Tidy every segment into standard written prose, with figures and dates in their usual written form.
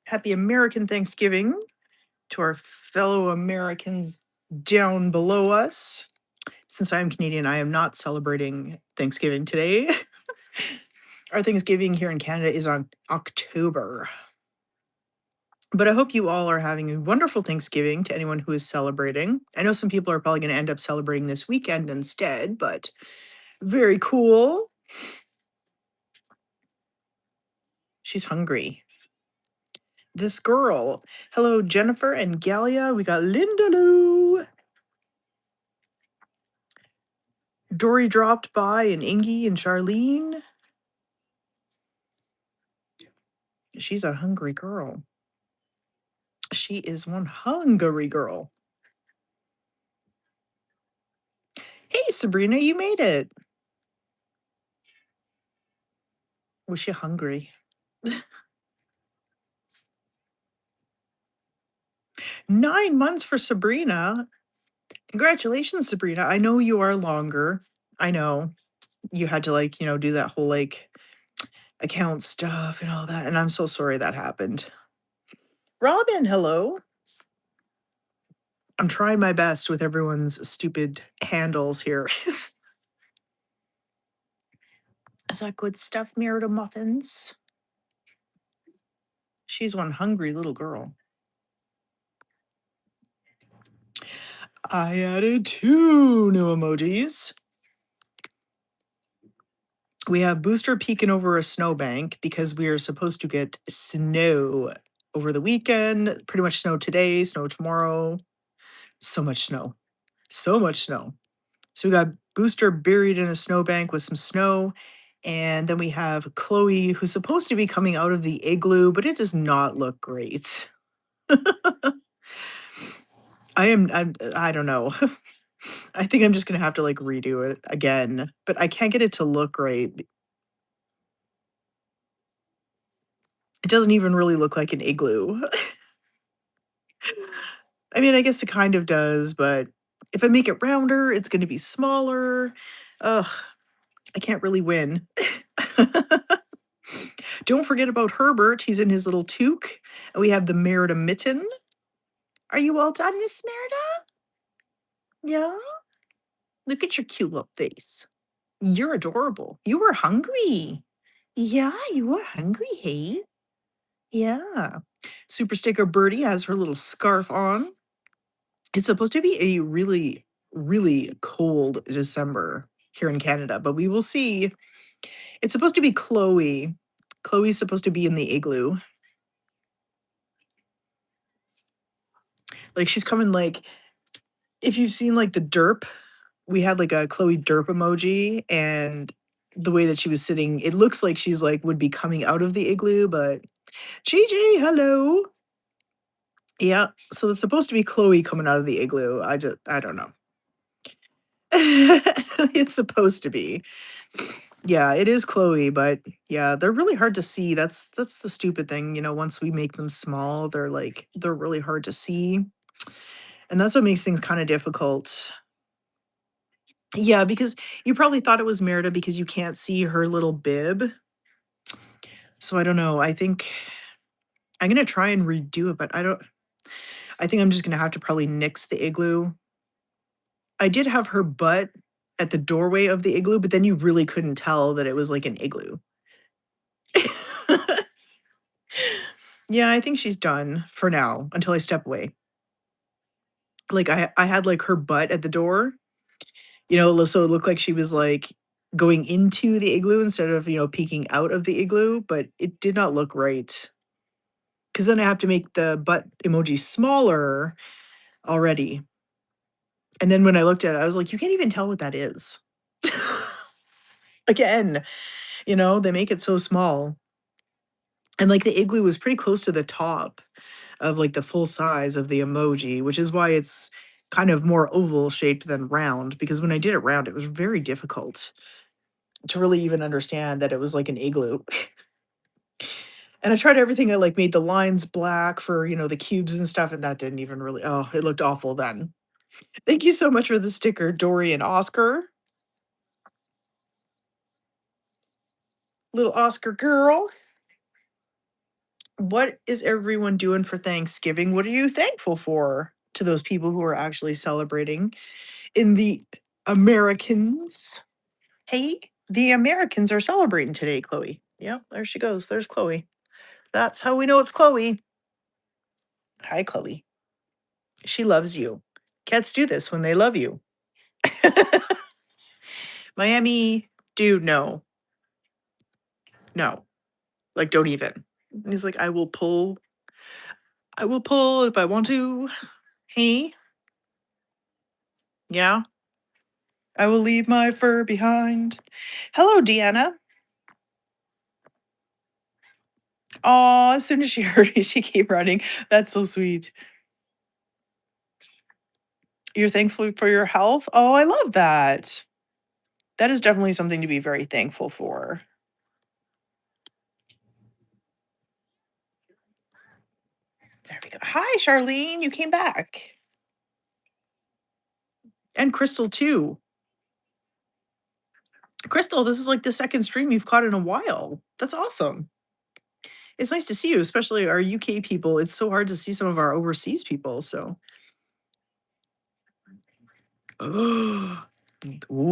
Happy American Thanksgiving to our fellow Americans down below us. Since I am Canadian, I am not celebrating Thanksgiving today. Our Thanksgiving here in Canada is on October. But I hope you all are having a wonderful Thanksgiving to anyone who is celebrating. I know some people are probably going to end up celebrating this weekend instead, but very cool. She's hungry. This girl. Hello, Jennifer and Galia. We got Linda Lou. Dory dropped by, and Ingy and Charlene. She's a hungry girl. She is one hungry girl. Hey, Sabrina, you made it. Was she hungry? 9 months for Sabrina. Congratulations, Sabrina. I know you are longer. I know you had to do that whole account stuff and all that. And I'm so sorry that happened. Robin, hello. I'm trying my best with everyone's stupid handles here. Is that good stuff, Merida Muffins? She's one hungry little girl. I added 2 new emojis. We have Booster peeking over a snowbank because we are supposed to get snow over the weekend. Pretty much snow today, snow tomorrow. So much snow. So much snow. So we got Booster buried in a snowbank with some snow. And then we have Chloe, who's supposed to be coming out of the igloo, but it does not look great. I don't know. I think I'm just gonna have to redo it again, but I can't get it to look great. It doesn't even really look like an igloo. I mean, I guess it kind of does, but if I make it rounder, it's gonna be smaller. Ugh, I can't really win. Don't forget about Herbert. He's in his little toque. And we have the Merida mitten. Are you all done, Miss Merida? Yeah? Look at your cute little face. You're adorable. You were hungry. Yeah, you were hungry, hey? Yeah. Super Sticker Birdie has her little scarf on. It's supposed to be a really, really cold December here in Canada, but we will see. It's supposed to be Chloe. Chloe's supposed to be in the igloo. She's coming if you've seen the derp, we had a Chloe derp emoji, and the way that she was sitting, it looks like she's would be coming out of the igloo, but Gigi, hello. Yeah, so it's supposed to be Chloe coming out of the igloo. I don't know. It's supposed to be. Yeah, it is Chloe, but yeah, they're really hard to see. That's the stupid thing, once we make them small, they're really hard to see. And that's what makes things kind of difficult. Yeah, because you probably thought it was Merida because you can't see her little bib. So I don't know. I think I'm gonna try and redo it, but I think I'm just gonna have to probably nix the igloo. I did have her butt at the doorway of the igloo, but then you really couldn't tell that it was an igloo. Yeah, I think she's done for now until I step away. I had her butt at the door, so it looked like she was going into the igloo instead of, peeking out of the igloo, but it did not look right. Cause then I have to make the butt emoji smaller already. And then when I looked at it, I was like, you can't even tell what that is. Again, they make it so small. And the igloo was pretty close to the top of the full size of the emoji, which is why it's kind of more oval shaped than round, because when I did it round, it was very difficult to really even understand that it was an igloo. And I tried everything. I made the lines black for, the cubes and stuff, and that didn't even really, oh, it looked awful then. Thank you so much for the sticker, Dory and Oscar. Little Oscar girl. What is everyone doing for Thanksgiving? What are you thankful for to those people who are actually celebrating in the Americans? Hey, the Americans are celebrating today, Chloe. Yeah, there she goes. There's Chloe. That's how we know it's Chloe. Hi, Chloe. She loves you. Cats do this when they love you. Miami, dude, no. No. Like, don't even. And he's like, I will pull. I will pull if I want to. Hey, yeah. I will leave my fur behind. Hello, Deanna. Oh, as soon as she heard me, she came running. That's so sweet. You're thankful for your health? Oh, I love that. That is definitely something to be very thankful for. There we go. Hi, Charlene. You came back. And Crystal, too. Crystal, this is like the second stream you've caught in a while. That's awesome. It's nice to see you, especially our UK people. It's so hard to see some of our overseas people. So, oh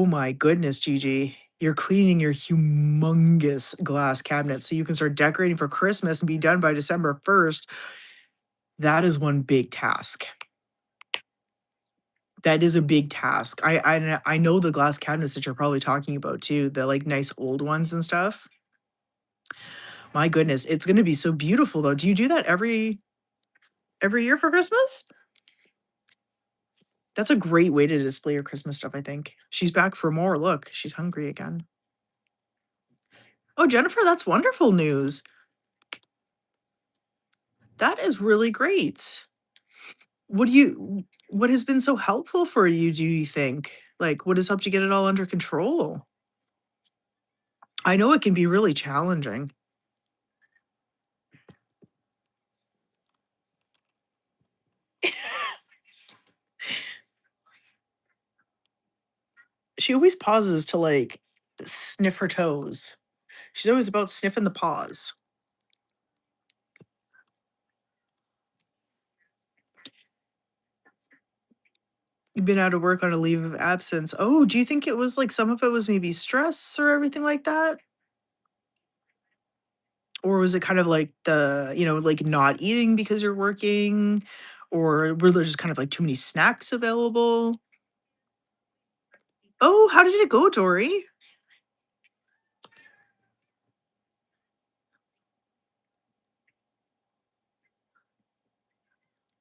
my goodness, Gigi. You're cleaning your humongous glass cabinet so you can start decorating for Christmas and be done by December 1st. That is one big task. That is a big task. I know the glass cabinets that you're probably talking about too, the like nice old ones and stuff. My goodness, it's going to be so beautiful though. Do you do that every year for Christmas? That's a great way to display your Christmas stuff, I think. She's back for more. Look, she's hungry again. Oh, Jennifer, that's wonderful news. That is really great. What has been so helpful for you, do you think? Like, what has helped you get it all under control? I know it can be really challenging. She always pauses to, like, sniff her toes. She's always about sniffing the paws. You've been out of work on a leave of absence. Oh, do you think it was, like, some of it was maybe stress or everything like that? Or was it kind of like like, not eating because you're working? Or were there just kind of, like, too many snacks available? Oh, how did it go, Dory?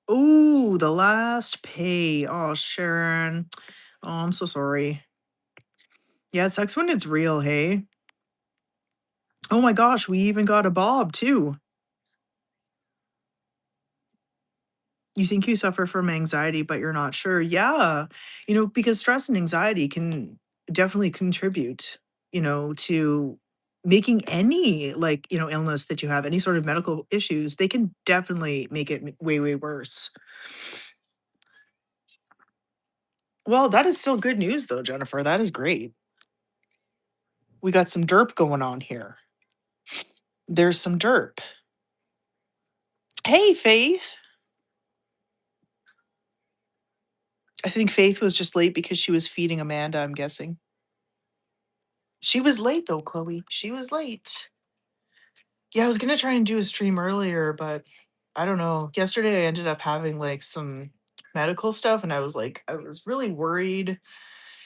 Ooh, the last pay. Oh, Sharon. Oh, I'm so sorry. Yeah, it sucks when it's real, hey? Oh my gosh, we even got a Bob too. You think you suffer from anxiety, but you're not sure. Yeah. Because stress and anxiety can definitely contribute, to making any illness that you have, any sort of medical issues, they can definitely make it way, way worse. Well, that is still good news though, Jennifer. That is great. We got some derp going on here. There's some derp. Hey, Faith. I think Faith was just late because she was feeding Amanda, I'm guessing. She was late though, Chloe. She was late. Yeah, I was gonna try and do a stream earlier, but I don't know. Yesterday I ended up having like some medical stuff and I was really worried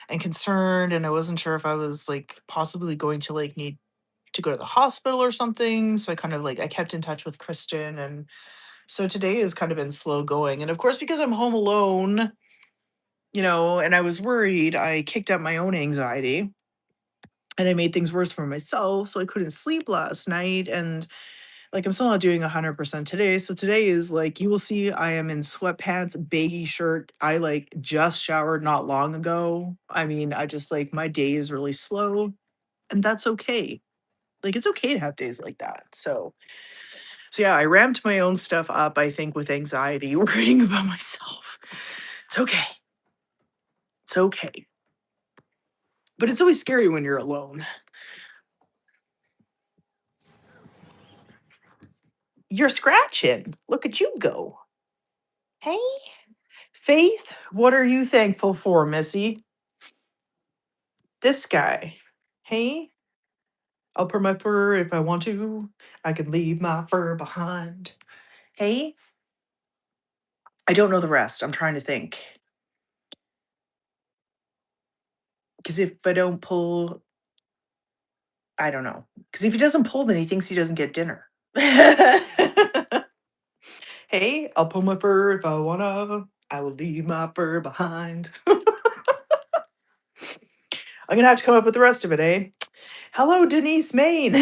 and concerned and I wasn't sure if I was like possibly going to like need to go to the hospital or something. So I kind of like I kept in touch with Kristen and so today has kind of been slow going. And of course, because I'm home alone, and I was worried, I kicked up my own anxiety and I made things worse for myself. So I couldn't sleep last night. And like I'm still not doing 100% today. So today is like you will see I am in sweatpants, baggy shirt. I like just showered not long ago. I mean, I just like my day is really slow and that's okay. Like it's okay to have days like that. So yeah, I ramped my own stuff up, I think, with anxiety, worrying about myself. It's okay. It's okay. But it's always scary when you're alone. You're scratching. Look at you go. Hey, Faith, what are you thankful for, Missy? This guy. Hey, I'll put my fur if I want to. I can leave my fur behind. Hey, I don't know the rest. I'm trying to think. Because if I don't pull, I don't know. Because if he doesn't pull, then he thinks he doesn't get dinner. Hey, I'll pull my fur if I wanna. I will leave my fur behind. I'm gonna have to come up with the rest of it, eh? Hello, Denise Main.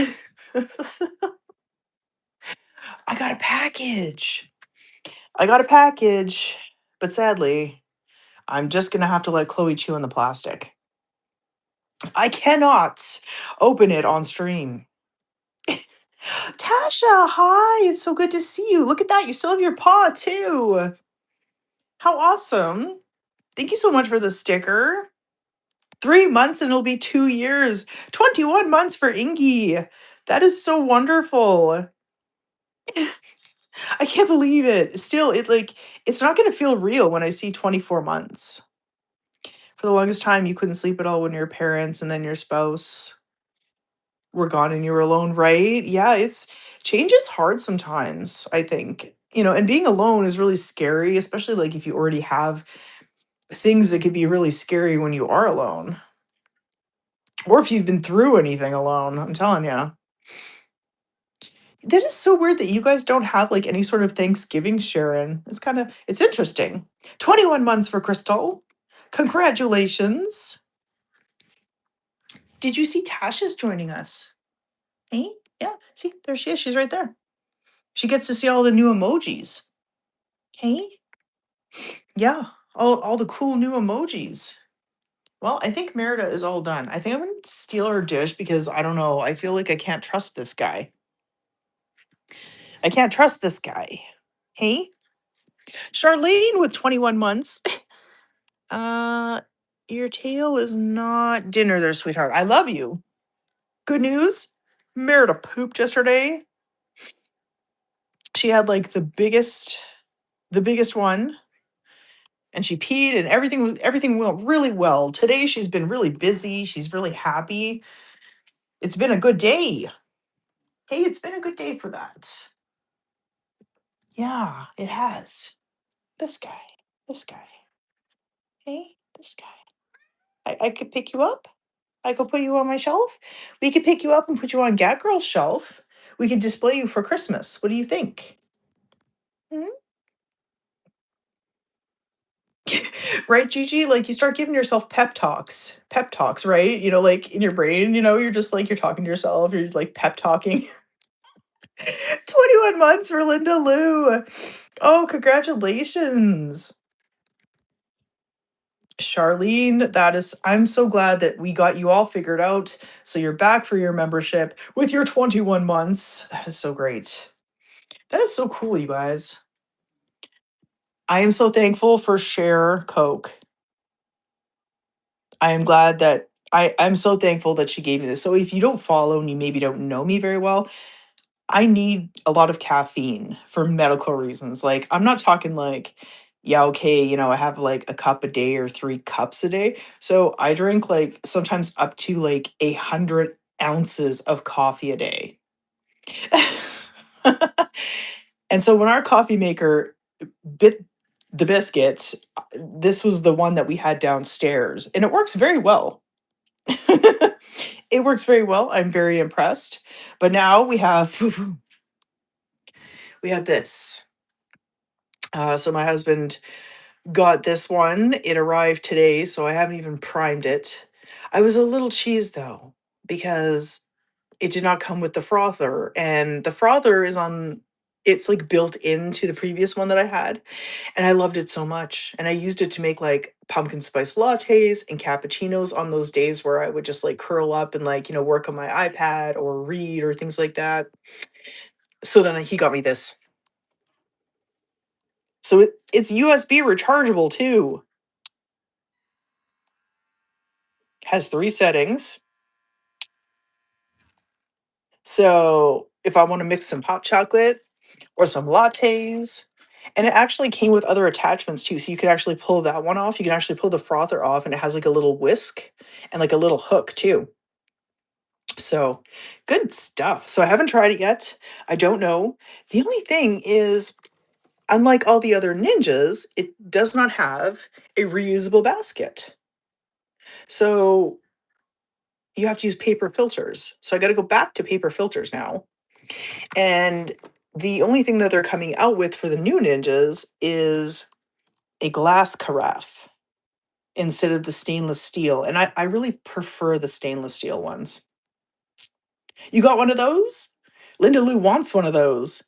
I got a package. I got a package, but sadly, I'm just gonna have to let Chloe chew on the plastic. I cannot open it on stream. Tasha, hi. It's so good to see you. Look at that. You still have your paw, too. How awesome. Thank you so much for the sticker. 3 months and it'll be 2 years. 21 months for Ingy. That is so wonderful. I can't believe it. Still, it's not gonna feel real when I see 24 months. For the longest time, you couldn't sleep at all when your parents and then your spouse were gone and you were alone, right? Yeah, it's change is hard sometimes, I think. And being alone is really scary, especially like if you already have things that could be really scary when you are alone. Or if you've been through anything alone, I'm telling you. That is so weird that you guys don't have like any sort of Thanksgiving, Sharon. It's interesting. 21 months for Crystal. Congratulations. Did you see Tasha's joining us? Hey, yeah, see, there she is. She's right there. She gets to see all the new emojis. Hey, yeah, all the cool new emojis. Well, I think Merida is all done. I think I'm gonna steal her dish because I don't know. I feel like I can't trust this guy. I can't trust this guy. Hey, Charlene with 21 months. Uh, your tail is not dinner there, sweetheart. I love you. Good news. Merida pooped yesterday. She had like the biggest one, and she peed, and everything went really well. Today she's been really busy. She's really happy. It's been a good day. Hey, it's been a good day for that. Yeah, it has. This guy. This guy. Hey, this guy. I could pick you up. I could put you on my shelf. We could pick you up and put you on Gat Girl's shelf. We could display you for Christmas. What do you think? Hmm? Right, Gigi? Like you start giving yourself pep talks. Pep talks, right? Like in your brain, you're just like you're talking to yourself, you're like pep talking. 21 months for Linda Lou. Oh, congratulations. Charlene, I'm so glad that we got you all figured out. So you're back for your membership with your 21 months. That is so great. That is so cool, you guys. I am so thankful for Share Coke. I am glad that I'm so thankful that she gave me this. So if you don't follow and you maybe don't know me very well, I need a lot of caffeine for medical reasons. Like I'm not talking like, yeah, okay, I have like a cup a day or 3 cups a day. So I drink like sometimes up to like 100 ounces of coffee a day. And so when our coffee maker bit the biscuits, this was the one that we had downstairs, and it works very well. It works very well. I'm very impressed. But now we have this. So my husband got this one. It arrived today, so I haven't even primed it. I was a little cheesed though because it did not come with the frother, and the frother is on. It's like built into the previous one that I had, and I loved it so much. And I used it to make like pumpkin spice lattes and cappuccinos on those days where I would just like curl up and like, work on my iPad or read or things like that. So then he got me this. So it's USB rechargeable too. Has 3 settings. So if I want to mix some hot chocolate, or some lattes. And it actually came with other attachments too. So you could actually pull that one off. You can actually pull the frother off, and it has like a little whisk and like a little hook too. So good stuff. So I haven't tried it yet. I don't know. The only thing is, unlike all the other ninjas, it does not have a reusable basket. So you have to use paper filters. So I got to go back to paper filters now. And the only thing that they're coming out with for the new ninjas is a glass carafe instead of the stainless steel. And I really prefer the stainless steel ones. You got one of those? Linda Lou wants one of those.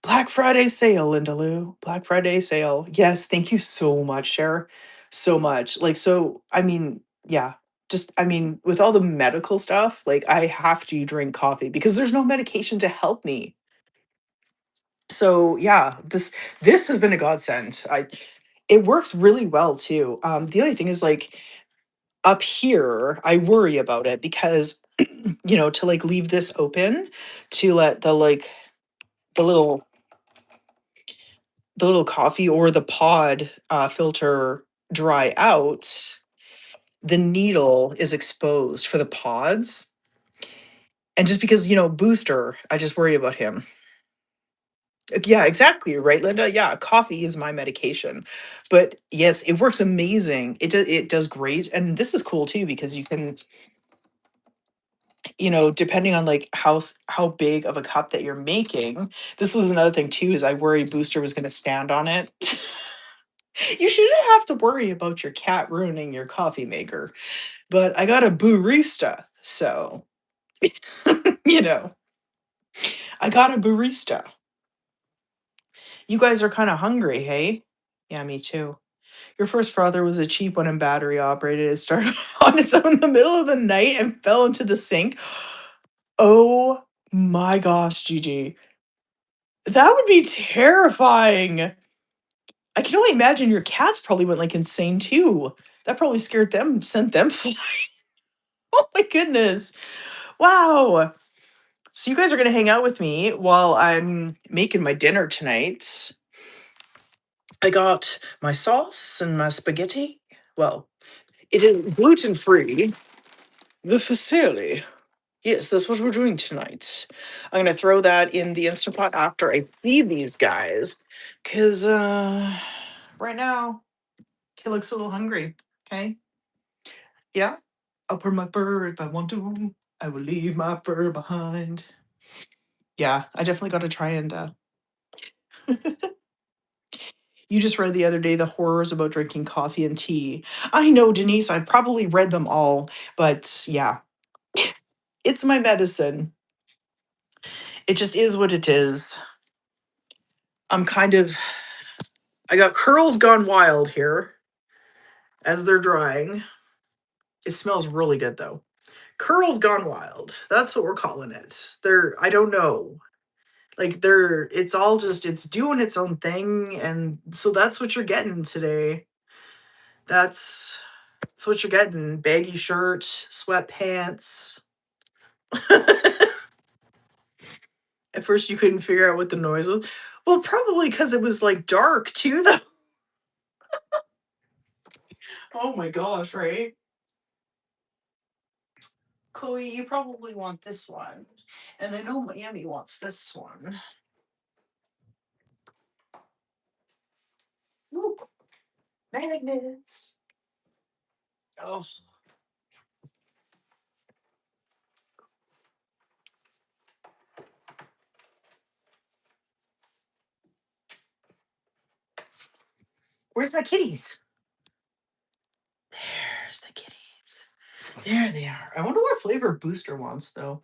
Black Friday sale, Linda Lou. Black Friday sale. Yes, thank you so much, Cher. So much. Like, so, I mean, yeah. Just, I mean, with all the medical stuff, like, I have to drink coffee because there's no medication to help me. So, yeah, this has been a godsend. It works really well too. The only thing is, like, up here, I worry about it because, to like leave this open to let the little the little coffee or the pod filter dry out, the needle is exposed for the pods. And just because, Booster, I just worry about him. Yeah, exactly. Right, Linda? Yeah, coffee is my medication. But yes, it works amazing. It does great. And this is cool too because you can, depending on like how big of a cup that you're making. This was another thing too, is I worried Booster was going to stand on it. You shouldn't have to worry about your cat ruining your coffee maker. But I got a barista, so you know, I got a barista. You guys are kind of hungry, hey? Yeah, me too. Your first father was a cheap one and battery operated. It started on its own in the middle of the night and fell into the sink. Oh my gosh, Gigi. That would be terrifying. I can only imagine your cats probably went like insane too. That probably scared them, sent them flying. Oh my goodness. Wow. So you guys are going to hang out with me while I'm making my dinner tonight. I got my sauce and my spaghetti. Well, it is gluten free. The fusilli. Yes, that's what we're doing tonight. I'm gonna throw that in the Instant Pot after I feed these guys. Cause right now he looks a little hungry. Okay. Yeah. I'll put my fur if I want to. I will leave my fur behind. Yeah, I definitely gotta try and you just read the other day the horrors about drinking coffee and tea. I know, Denise, I probably read them all, but yeah, it's my medicine. It just is what it is. I'm kind of, I got curls gone wild here as they're drying. It smells really good though. Curls gone wild. That's what we're calling it. I don't know. Like it's all just, it's doing its own thing. And so that's what you're getting today. That's what you're getting. Baggy shirt, sweatpants. At first you couldn't figure out what the noise was. Well, probably because it was like dark too, though. Oh my gosh, right? Chloe, you probably want this one. And I know Miami wants this one. Ooh, magnets. Oh, where's my kitties? There's the kitties. There they are. I wonder what flavor Booster wants, though.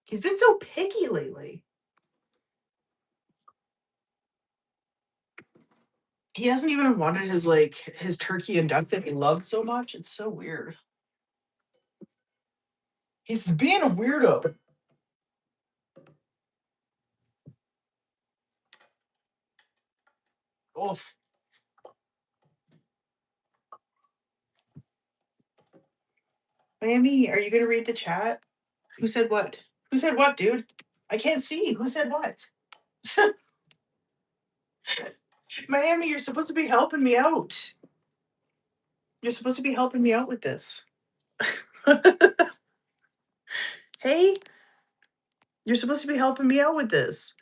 He's been so picky lately. He hasn't even wanted his turkey and duck that he loved so much. It's so weird. He's being a weirdo. Oof. Miami, are you gonna read the chat? Who said what? Who said what, dude? I can't see. Who said what? Miami, you're supposed to be helping me out. You're supposed to be helping me out with this. Hey, you're supposed to be helping me out with this.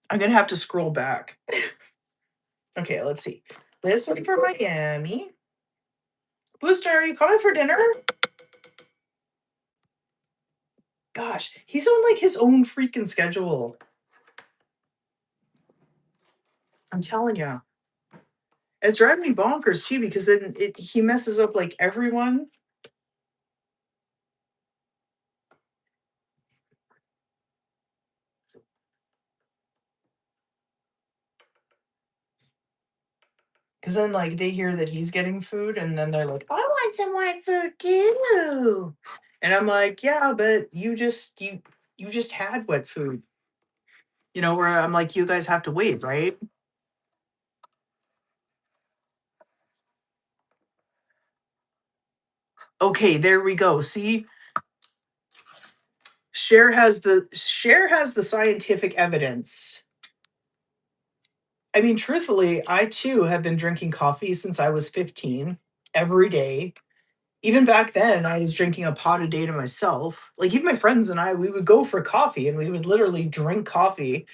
I'm gonna have to scroll back. Okay, let's see. Listen for Miami. Booster, are you coming for dinner? Gosh, he's on like his own freaking schedule. I'm telling you. It's driving me bonkers too because then he messes up like everyone. Because then like they hear that he's getting food and then they're like, I want some white food too. And I'm like, yeah, but you just had wet food. You know, where I'm like, you guys have to wait, right? Okay, there we go. See, Cher has the scientific evidence. I mean, truthfully, I too have been drinking coffee since I was 15 every day. Even back then, I was drinking a pot a day to myself. Like even my friends and I, we would go for coffee and we would literally drink coffee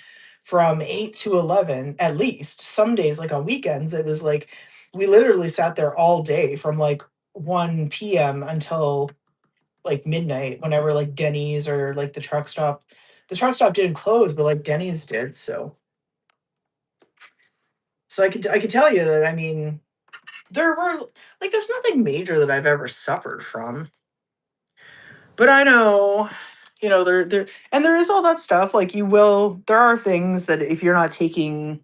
from 8 to 11 at least. Some days, like on weekends, it was like we literally sat there all day from like 1 p.m. until like midnight whenever like Denny's or like the truck stop didn't close, but like Denny's did. So I can tell you that I mean there were like there's nothing major that I've ever suffered from. But I know, you know, there and there is all that stuff. Like there are things that if you're not taking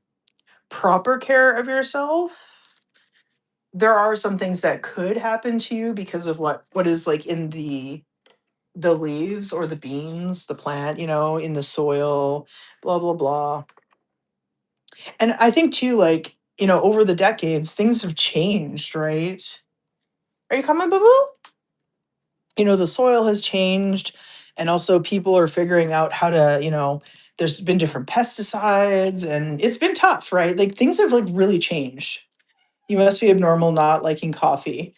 proper care of yourself, there are some things that could happen to you because of what is like in the leaves or the beans, the plant, you know, in the soil, blah blah blah. And I think too, like, you know, over the decades, things have changed, right? Are you coming, boo boo? You know, the soil has changed, and also people are figuring out how to, you know, there's been different pesticides, and it's been tough, right? Like things have like really changed. You must be abnormal not liking coffee.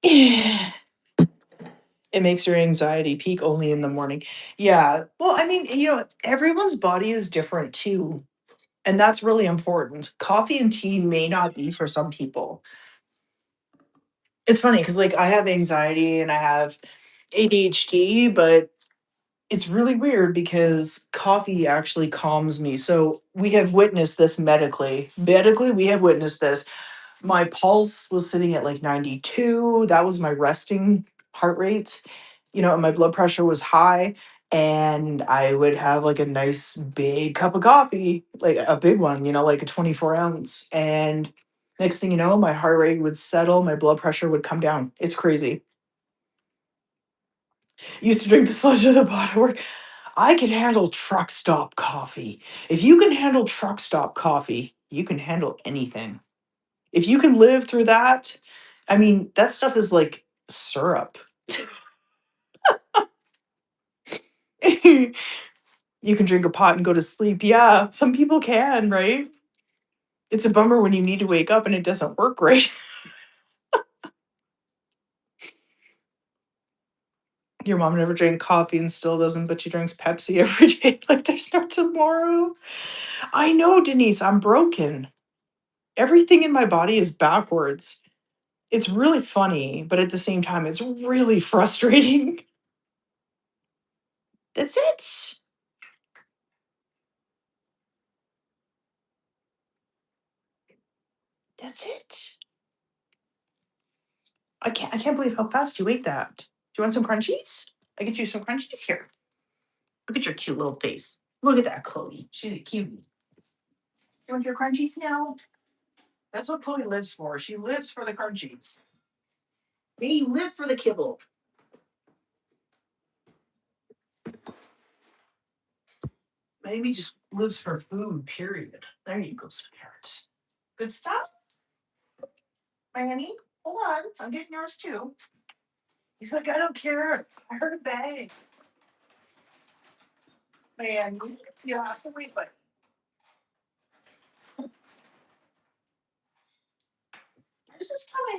It makes your anxiety peak only in the morning. Yeah. Well, I mean, you know, everyone's body is different too. And that's really important. Coffee and tea may not be for some people. It's funny because, like, I have anxiety and I have ADHD, but it's really weird because coffee actually calms me. So we have witnessed this medically. Medically, we have witnessed this. My pulse was sitting at like 92. That was my resting heart rate. You know, and my blood pressure was high. And I would have like a nice big cup of coffee, like a big one, you know, like a 24 ounce. And next thing you know, my heart rate would settle, my blood pressure would come down. It's crazy. Used to drink the sludge of the bottle work. I can handle truck stop coffee. If you can handle truck stop coffee, you can handle anything. If you can live through that, I mean, that stuff is like syrup. You can drink a pot and go to sleep. Yeah, some people can, right? It's a bummer when you need to wake up and it doesn't work right. Your mom never drank coffee and still doesn't, but she drinks Pepsi every day like there's no tomorrow. I know, Denise, I'm broken. Everything in my body is backwards. It's really funny, but at the same time, it's really frustrating. That's it. That's it. I can't believe how fast you ate that. Do you want some crunchies? I get you some crunchies here. Look at your cute little face. Look at that, Chloe. She's a cutie. You want your crunchies now? That's what Chloe lives for. She lives for the crunchies. Hey, you live for the kibble. Maybe just lives for food, period. There you go, sweetheart. Good stuff? Miami? Hold on. I'm getting yours too. He's like, I don't care. I heard a bang. Man, you have to wait, but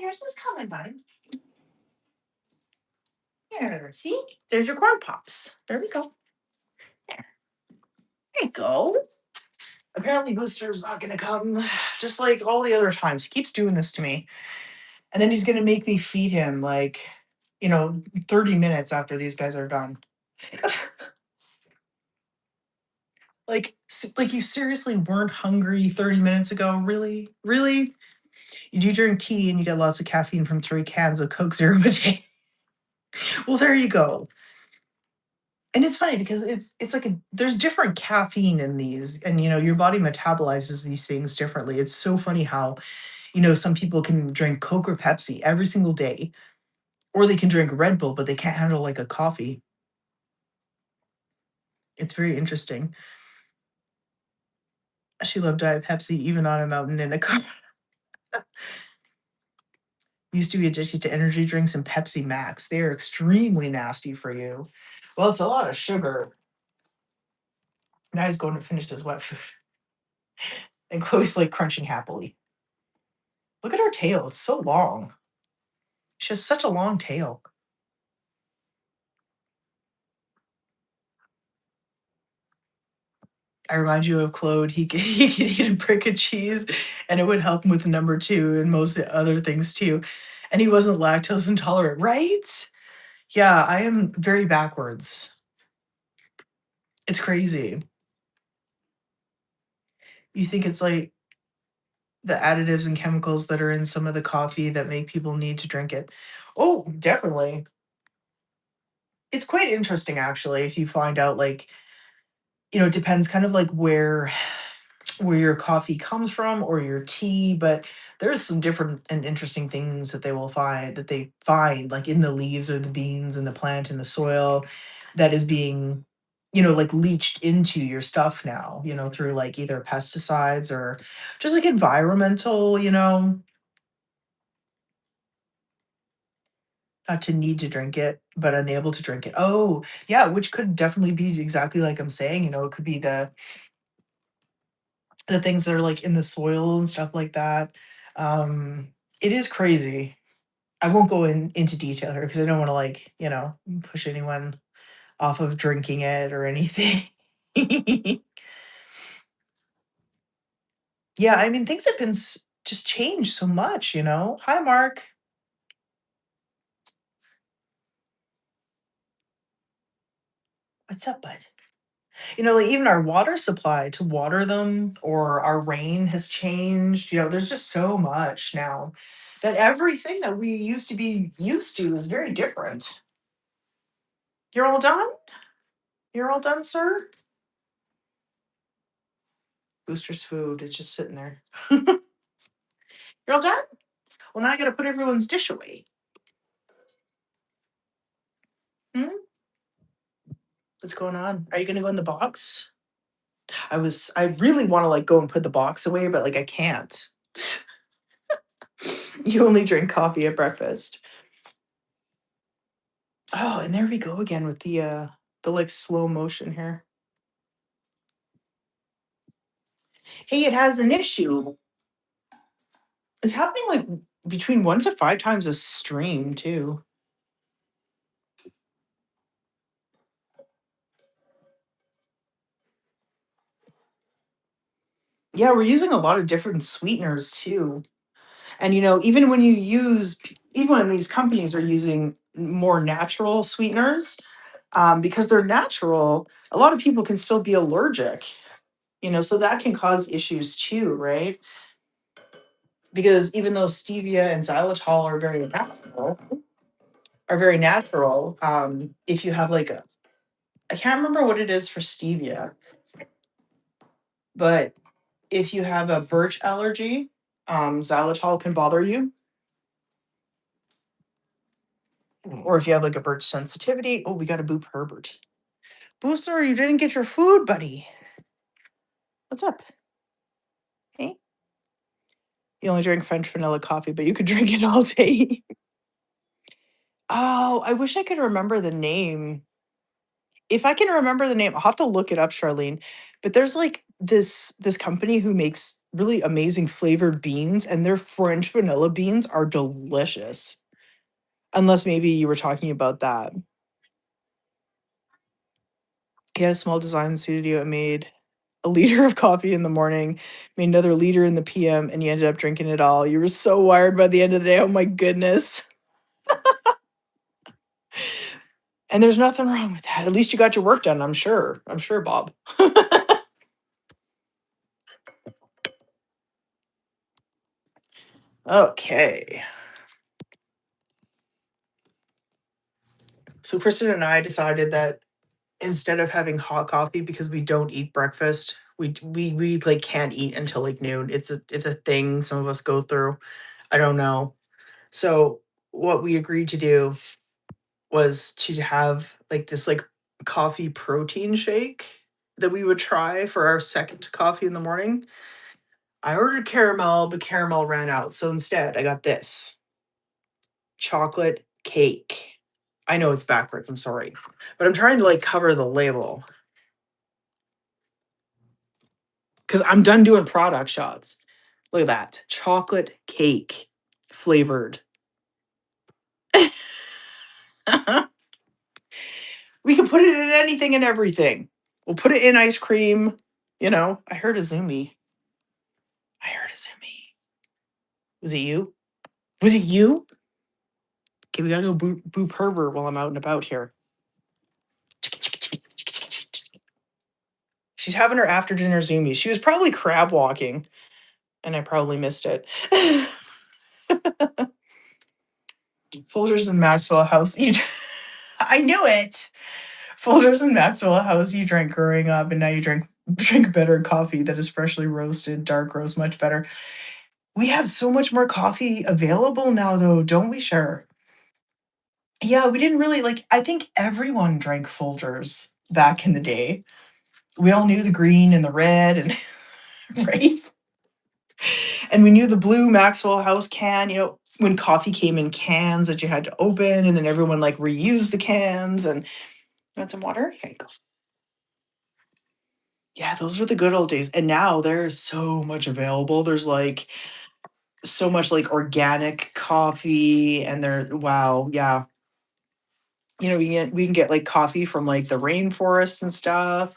yours is coming, bud. Here, see? There's your corn pops. There we go. There. There you go. Apparently Booster's not gonna come. Just like all the other times. He keeps doing this to me. And then he's gonna make me feed him like, 30 minutes after these guys are done. Like you seriously weren't hungry 30 minutes ago? Really? Really? You do drink tea and you get lots of caffeine from 3 cans of Coke Zero a day. Well, there you go. And it's funny because it's like there's different caffeine in these, and your body metabolizes these things differently. It's so funny how some people can drink Coke or Pepsi every single day, or they can drink Red Bull, but they can't handle like a coffee. It's very interesting. She loved Diet Pepsi even on a mountain in a car. Used to be addicted to energy drinks and Pepsi Max. They are extremely nasty for you. Well, it's a lot of sugar. Now he's going to finish his wet food. And Chloe's like crunching happily. Look at her tail. It's so long. She has such a long tail. I remind you of Claude. He could eat a brick of cheese and it would help him with number two and most other things too. And he wasn't lactose intolerant, right? Yeah, I am very backwards. It's crazy. You think it's like the additives and chemicals that are in some of the coffee that make people need to drink it. Oh, definitely. It's quite interesting actually if you find out like, it depends kind of like where your coffee comes from or your tea, but there's some different and interesting things that they find like in the leaves or the beans and the plant and the soil that is being like leached into your stuff now, through like either pesticides or just like environmental, not to need to drink it, but unable to drink it. Oh, yeah, which could definitely be exactly like I'm saying, it could be the things that are like in the soil and stuff like that. It is crazy. I won't go into detail here because I don't want to like, push anyone off of drinking it or anything. Yeah, I mean, things have been just changed so much. Hi, Mark. What's up, bud? Like even our water supply to water them or our rain has changed. There's just so much now that everything that we used to be used to is very different. You're all done? You're all done, sir? Booster's food is just sitting there. You're all done? Well, now I gotta put everyone's dish away. Hmm? What's going on? Are you gonna go in the box? I really wanna like go and put the box away, but like I can't. You only drink coffee at breakfast. Oh, and there we go again with the like slow motion here. Hey, it has an issue. It's happening like between 1 to 5 times a stream too. Yeah, we're using a lot of different sweeteners too. And even when these companies are using more natural sweeteners, because they're natural, a lot of people can still be allergic. So that can cause issues too, right? Because even though stevia and xylitol are very natural, if you have like I can't remember what it is for stevia, but if you have a birch allergy, xylitol can bother you. Or if you have like a birch sensitivity, oh, we got to boop Herbert. Booster, you didn't get your food, buddy. What's up? Hey? You only drink French vanilla coffee, but you could drink it all day. Oh, I wish I could remember the name. If I can remember the name, I'll have to look it up, Charlene. But there's like this company who makes really amazing flavored beans, and their French vanilla beans are delicious. Unless maybe you were talking about that. He had a small design studio and made a liter of coffee in the morning, made another liter in the PM, and you ended up drinking it all. You were so wired by the end of the day. Oh my goodness. And there's nothing wrong with that. At least you got your work done, I'm sure. I'm sure, Bob. Okay. So Kristen and I decided that instead of having hot coffee because we don't eat breakfast, we like can't eat until like noon. It's a thing some of us go through. I don't know. So what we agreed to do was to have like this like coffee protein shake that we would try for our second coffee in the morning. I ordered caramel, but caramel ran out. So instead, I got this chocolate cake. I know it's backwards, I'm sorry. But I'm trying to like cover the label because I'm done doing product shots. Look at that. Chocolate cake flavored. We can put it in anything and everything. We'll put it in ice cream. You know, I heard a Zoomy. I heard a Zoomy. Was it you? Was it you? Okay, we gotta go boop Herbert while I'm out and about here. She's having her after dinner Zoomies. She was probably crab walking, and I probably missed it. Folgers and Maxwell House. I knew it. Folgers and Maxwell House you drank growing up, and now you drink better coffee that is freshly roasted, dark roast, much better. We have so much more coffee available now, though, don't we, Cher? Yeah, we didn't really like. I think everyone drank Folgers back in the day. We all knew the green and the red, and right, and we knew the blue Maxwell House can. You know, when coffee came in cans that you had to open, and then everyone like reused the cans. And you want some water? Here you go. Yeah, those were the good old days. And now there's so much available. There's like so much like organic coffee, and there. Wow, yeah. You know, we can get like coffee from like the rainforest and stuff.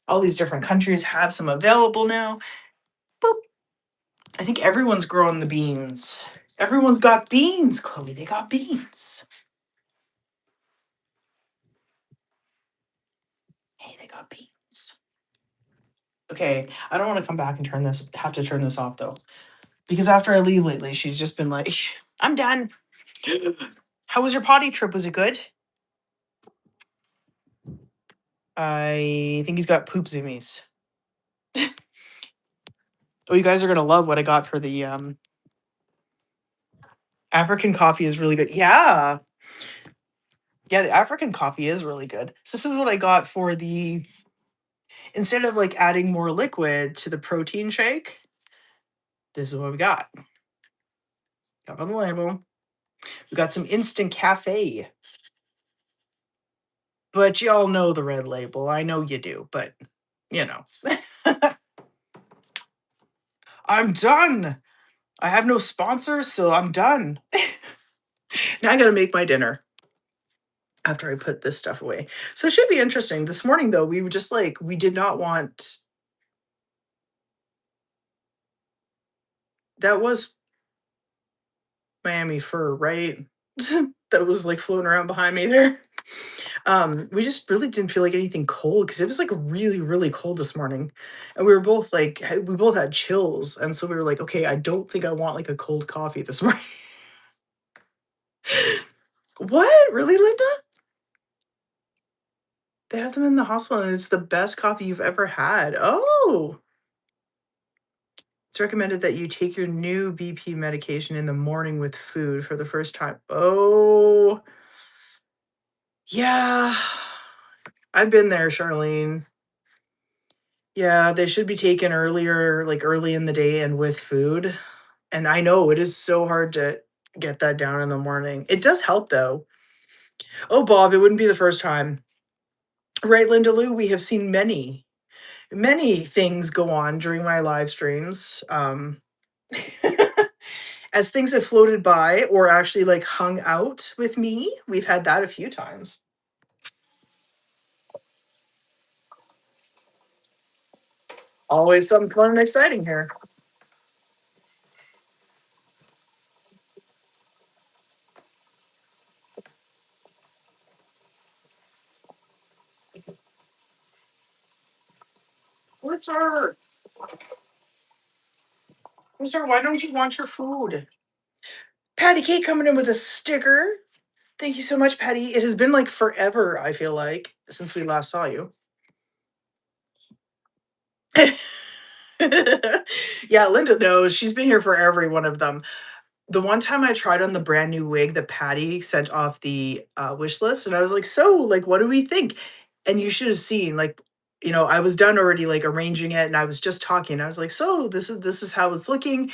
All these different countries have some available now. Boop. I think everyone's growing the beans. Everyone's got beans, Chloe. They got beans. Hey, they got beans. Okay, I don't want to come back and have to turn this off though. Because after I leave lately, she's just been like, I'm done. How was your potty trip? Was it good? I think he's got poop zoomies. Oh, you guys are gonna love what I got for the African coffee is really good. Yeah. Yeah, the African coffee is really good. So this is what I got for the instead of like adding more liquid to the protein shake, this is what we got. Got on the label. We got some instant cafe. But y'all know the red label. I know you do, but you know. I'm done. I have no sponsors, so I'm done. Now I gotta make my dinner after I put this stuff away. So it should be interesting. This morning though, we were just like, we did not want that was Miami fur, right? That was like floating around behind me there. We just really didn't feel like anything cold because it was like really, really cold this morning. And we were both like, we both had chills. And so we were like, okay, I don't think I want like a cold coffee this morning. What? Really, Linda? They have them in the hospital and it's the best coffee you've ever had. Oh, it's recommended that you take your new BP medication in the morning with food for the first time. Oh, yeah. I've been there, Charlene. Yeah, they should be taken earlier, like early in the day and with food. And I know it is so hard to get that down in the morning. It does help though. Oh, Bob, it wouldn't be the first time. Right, Linda Lou, we have seen many things go on during my live streams. As things have floated by or actually like hung out with me, we've had that a few times. Always something fun and exciting here. Richard, Richard, why don't you want your food? Patty Cake coming in with a sticker. Thank you so much, Patty. It has been like forever, I feel like, since we last saw you. Yeah, Linda knows. She's been here for every one of them. The one time I tried on the brand new wig that Patty sent off the wish list, and I was like, "So, like, what do we think?" And you should have seen, like, I was done already, like arranging it, and I was just talking. I was like, "So, this is how it's looking."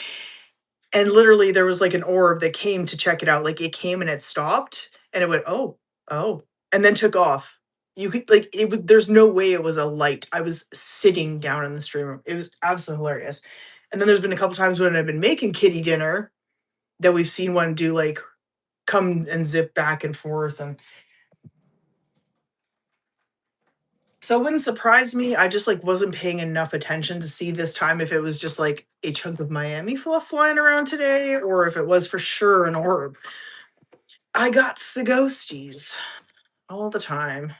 And literally, there was like an orb that came to check it out. Like, it came and it stopped, and it went, "Oh, oh," and then took off. You could like it was. There's no way it was a light. I was sitting down in the stream room. It was absolutely hilarious. And then there's been a couple times when I've been making kitty dinner that we've seen one do like come and zip back and forth, and so it wouldn't surprise me. I just like wasn't paying enough attention to see this time if it was just like a chunk of Miami fluff flying around today or if it was for sure an orb. I got the ghosties all the time.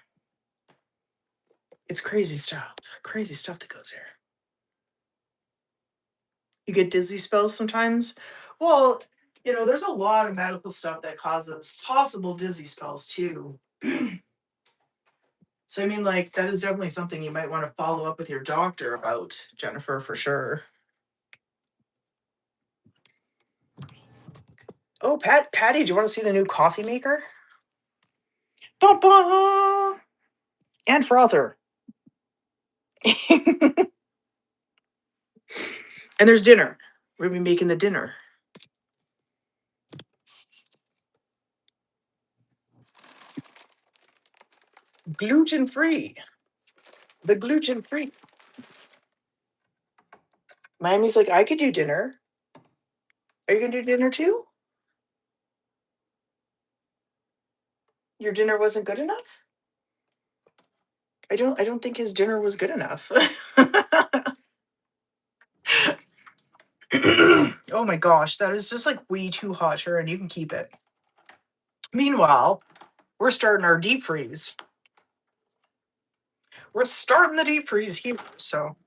It's crazy stuff that goes here. You get dizzy spells sometimes. Well, there's a lot of medical stuff that causes possible dizzy spells too. So I mean, like, that is definitely something you might want to follow up with your doctor about, Jennifer, for sure. Oh, Patty, do you want to see the new coffee maker? Ba-ba! And frother. And there's dinner. We're gonna be making the dinner. Gluten free. The gluten free. Miami's like, I could do dinner. Are you gonna do dinner too? Your dinner wasn't good enough? I don't think his dinner was good enough. Oh my gosh, that is just like way too hot, sure, and you can keep it. Meanwhile, we're starting our deep freeze. We're starting the deep freeze here, so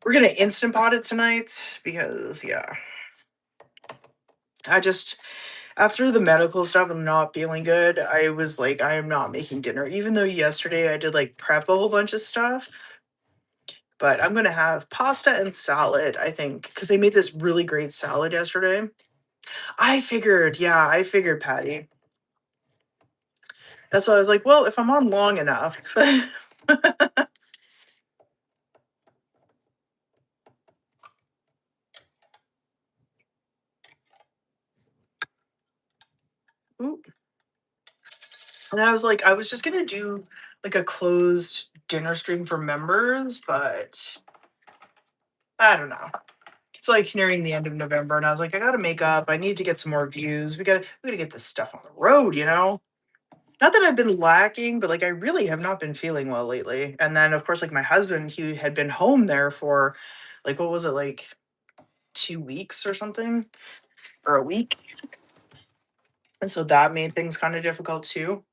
we're gonna instant pot it tonight because yeah. I just after the medical stuff, I'm not feeling good. I was like, I am not making dinner, even though yesterday I did like prep a whole bunch of stuff. But I'm gonna have pasta and salad, I think, because they made this really great salad yesterday. I figured, Patty. That's why I was like, well, if I'm on long enough. Ooh. And I was like, I was just gonna do like a closed dinner stream for members, but I don't know. It's like nearing the end of November, and I was like, I gotta make up. I need to get some more views. We gotta get this stuff on the road. Not that I've been lacking, but like I really have not been feeling well lately. And then of course, like my husband, he had been home there for like what was it, like 2 weeks or something? Or a week. And so that made things kind of difficult too.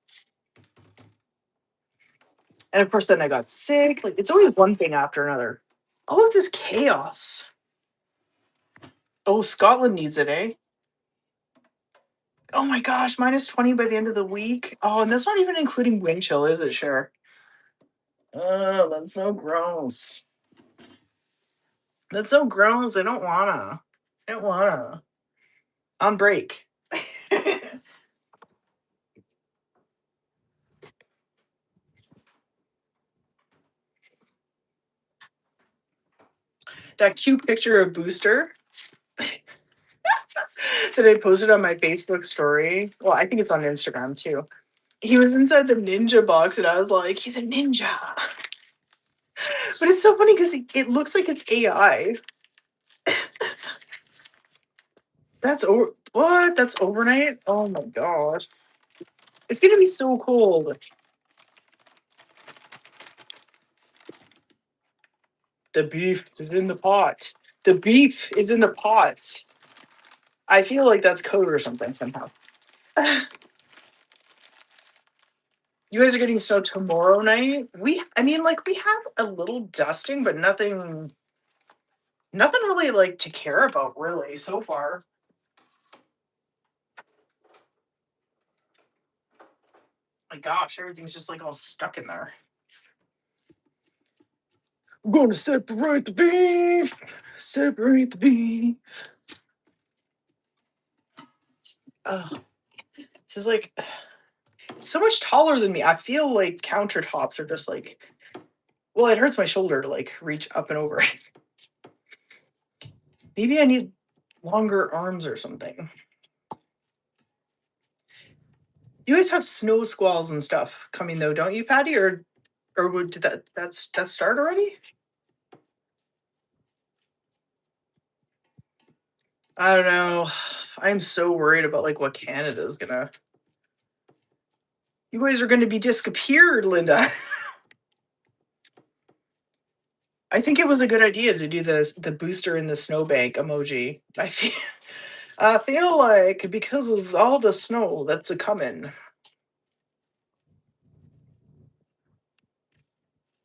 And of course, then I got sick. Like it's always one thing after another. All of this chaos. Oh, Scotland needs it, eh? Oh my gosh, -20 by the end of the week. Oh, and that's not even including wind chill, is it? Sure. Oh, that's so gross. That's so gross. I don't wanna. I don't wanna. On break. That cute picture of Booster. that I posted on my Facebook story. Well, I think it's on Instagram too. He was inside the ninja box, and I was like, he's a ninja. But it's so funny because it looks like it's AI. That's over. What? That's overnight? Oh my gosh. It's gonna be so cold. The beef is in the pot. The beef is in the pot. I feel like that's code or something somehow. You guys are getting snow tomorrow night. I mean, like we have a little dusting, but nothing really like to care about really so far. My gosh, everything's just like all stuck in there. I'm going to separate the beef. Separate the beef. Oh, this is like it's so much taller than me. I feel like countertops are just like, well, it hurts my shoulder to like reach up and over. Maybe I need longer arms or something. You guys have snow squalls and stuff coming though, don't you, Patty? Or did that start already? I don't know. I'm so worried about like what Canada's gonna. You guys are gonna be disappeared, Linda. I think it was a good idea to do the booster in the snowbank emoji. I feel like because of all the snow that's a coming.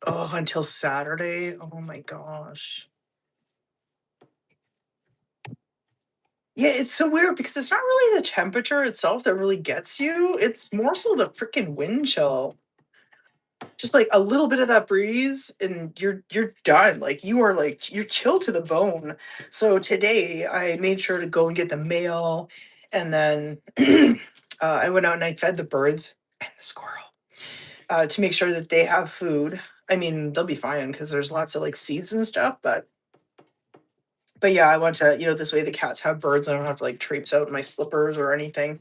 Oh, until Saturday. Oh my gosh. Yeah, it's so weird because it's not really the temperature itself that really gets you. It's more so the freaking wind chill. Just like a little bit of that breeze and you're done. Like you are like you're chilled to the bone. So today I made sure to go and get the mail, and then I went out and I fed the birds and the squirrel to make sure that they have food. I mean, they'll be fine because there's lots of like seeds and stuff, but yeah, I want to, this way the cats have birds. I don't have to like traipse out in my slippers or anything,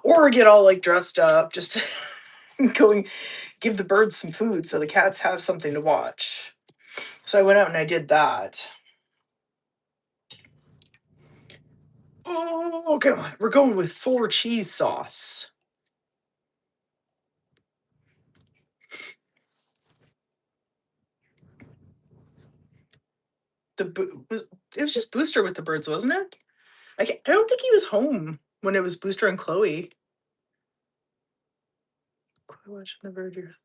or get all like dressed up just to go and give the birds some food so the cats have something to watch. So I went out and I did that. Oh, come on. We're going with 4 cheese sauce. It was just Booster with the birds, wasn't it? I don't think he was home when it was Booster and Chloe. Watching the bird.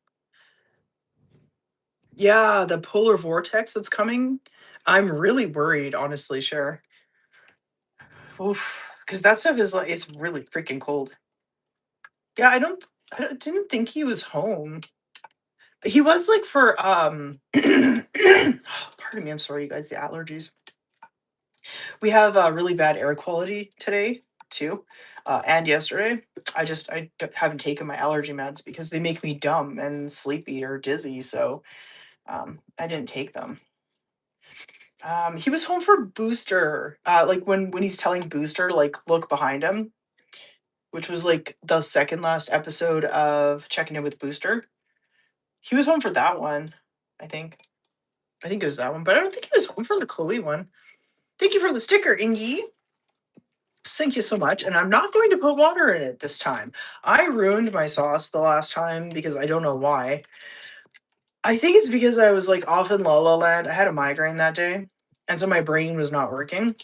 Yeah, the polar vortex that's coming. I'm really worried, honestly, Cher. Oof, because that stuff is like it's really freaking cold. Yeah, didn't think he was home. He was like for pardon me, I'm sorry, you guys, the allergies. We have really bad air quality today too, and yesterday. Haven't taken my allergy meds because they make me dumb and sleepy or dizzy. So I didn't take them. He was home for Booster, like when he's telling Booster to like look behind him, which was like the second last episode of Checking In with Booster. He was home for that one, I think. I think it was that one, but I don't think he was home for the Chloe one. Thank you for the sticker, Ingy. Thank you so much. And I'm not going to put water in it this time. I ruined my sauce the last time because I don't know why. I think it's because I was like off in La La Land. I had a migraine that day. And so my brain was not working.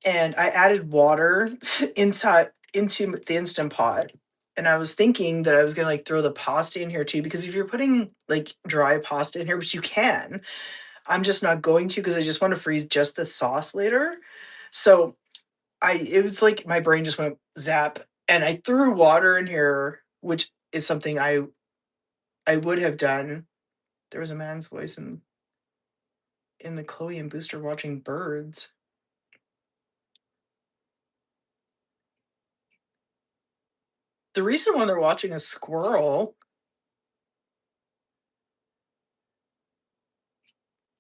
And I added water into the Instant Pot. And I was thinking that I was gonna like throw the pasta in here too, because if you're putting like dry pasta in here, which you can, I'm just not going to because I just want to freeze just the sauce later. So it was like my brain just went zap, and I threw water in here, which is something I would have done. There was a man's voice in the Chloe and Booster watching birds. The recent one they're watching a squirrel.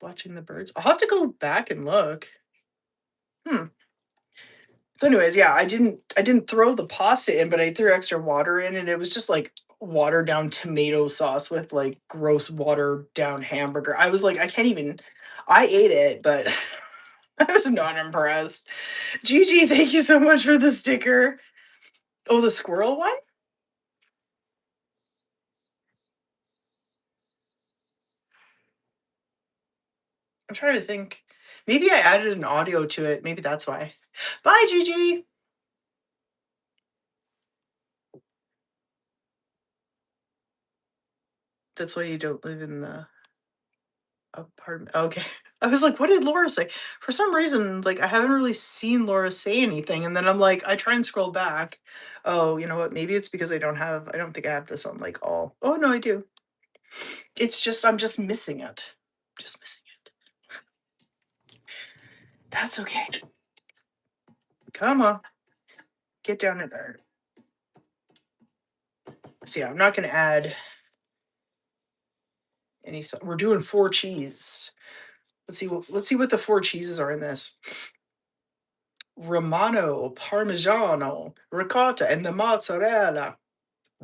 Watching the birds. I'll have to go back and look. Hmm. So anyways, yeah, I didn't throw the pasta in, but I threw extra water in and it was just like watered down tomato sauce with like gross watered down hamburger. I was like, I can't even I ate it, but I was not impressed. Gigi, thank you so much for the sticker. Oh, the squirrel one? I'm trying to think. Maybe I added an audio to it. Maybe that's why. Bye, Gigi. That's why you don't live in the apartment. Okay. I was like, what did Laura say? For some reason, like I haven't really seen Laura say anything. And then I'm like, I try and scroll back. Oh, you know what? Maybe it's because I don't think I have this on like all. Oh no, I do. It's just I'm just missing it. Just missing it. That's okay. Come on. Get down in there. So yeah, I'm not gonna add any we're doing 4 cheese. Let's see what the 4 cheeses are in this. Romano, Parmigiano, ricotta, and the mozzarella.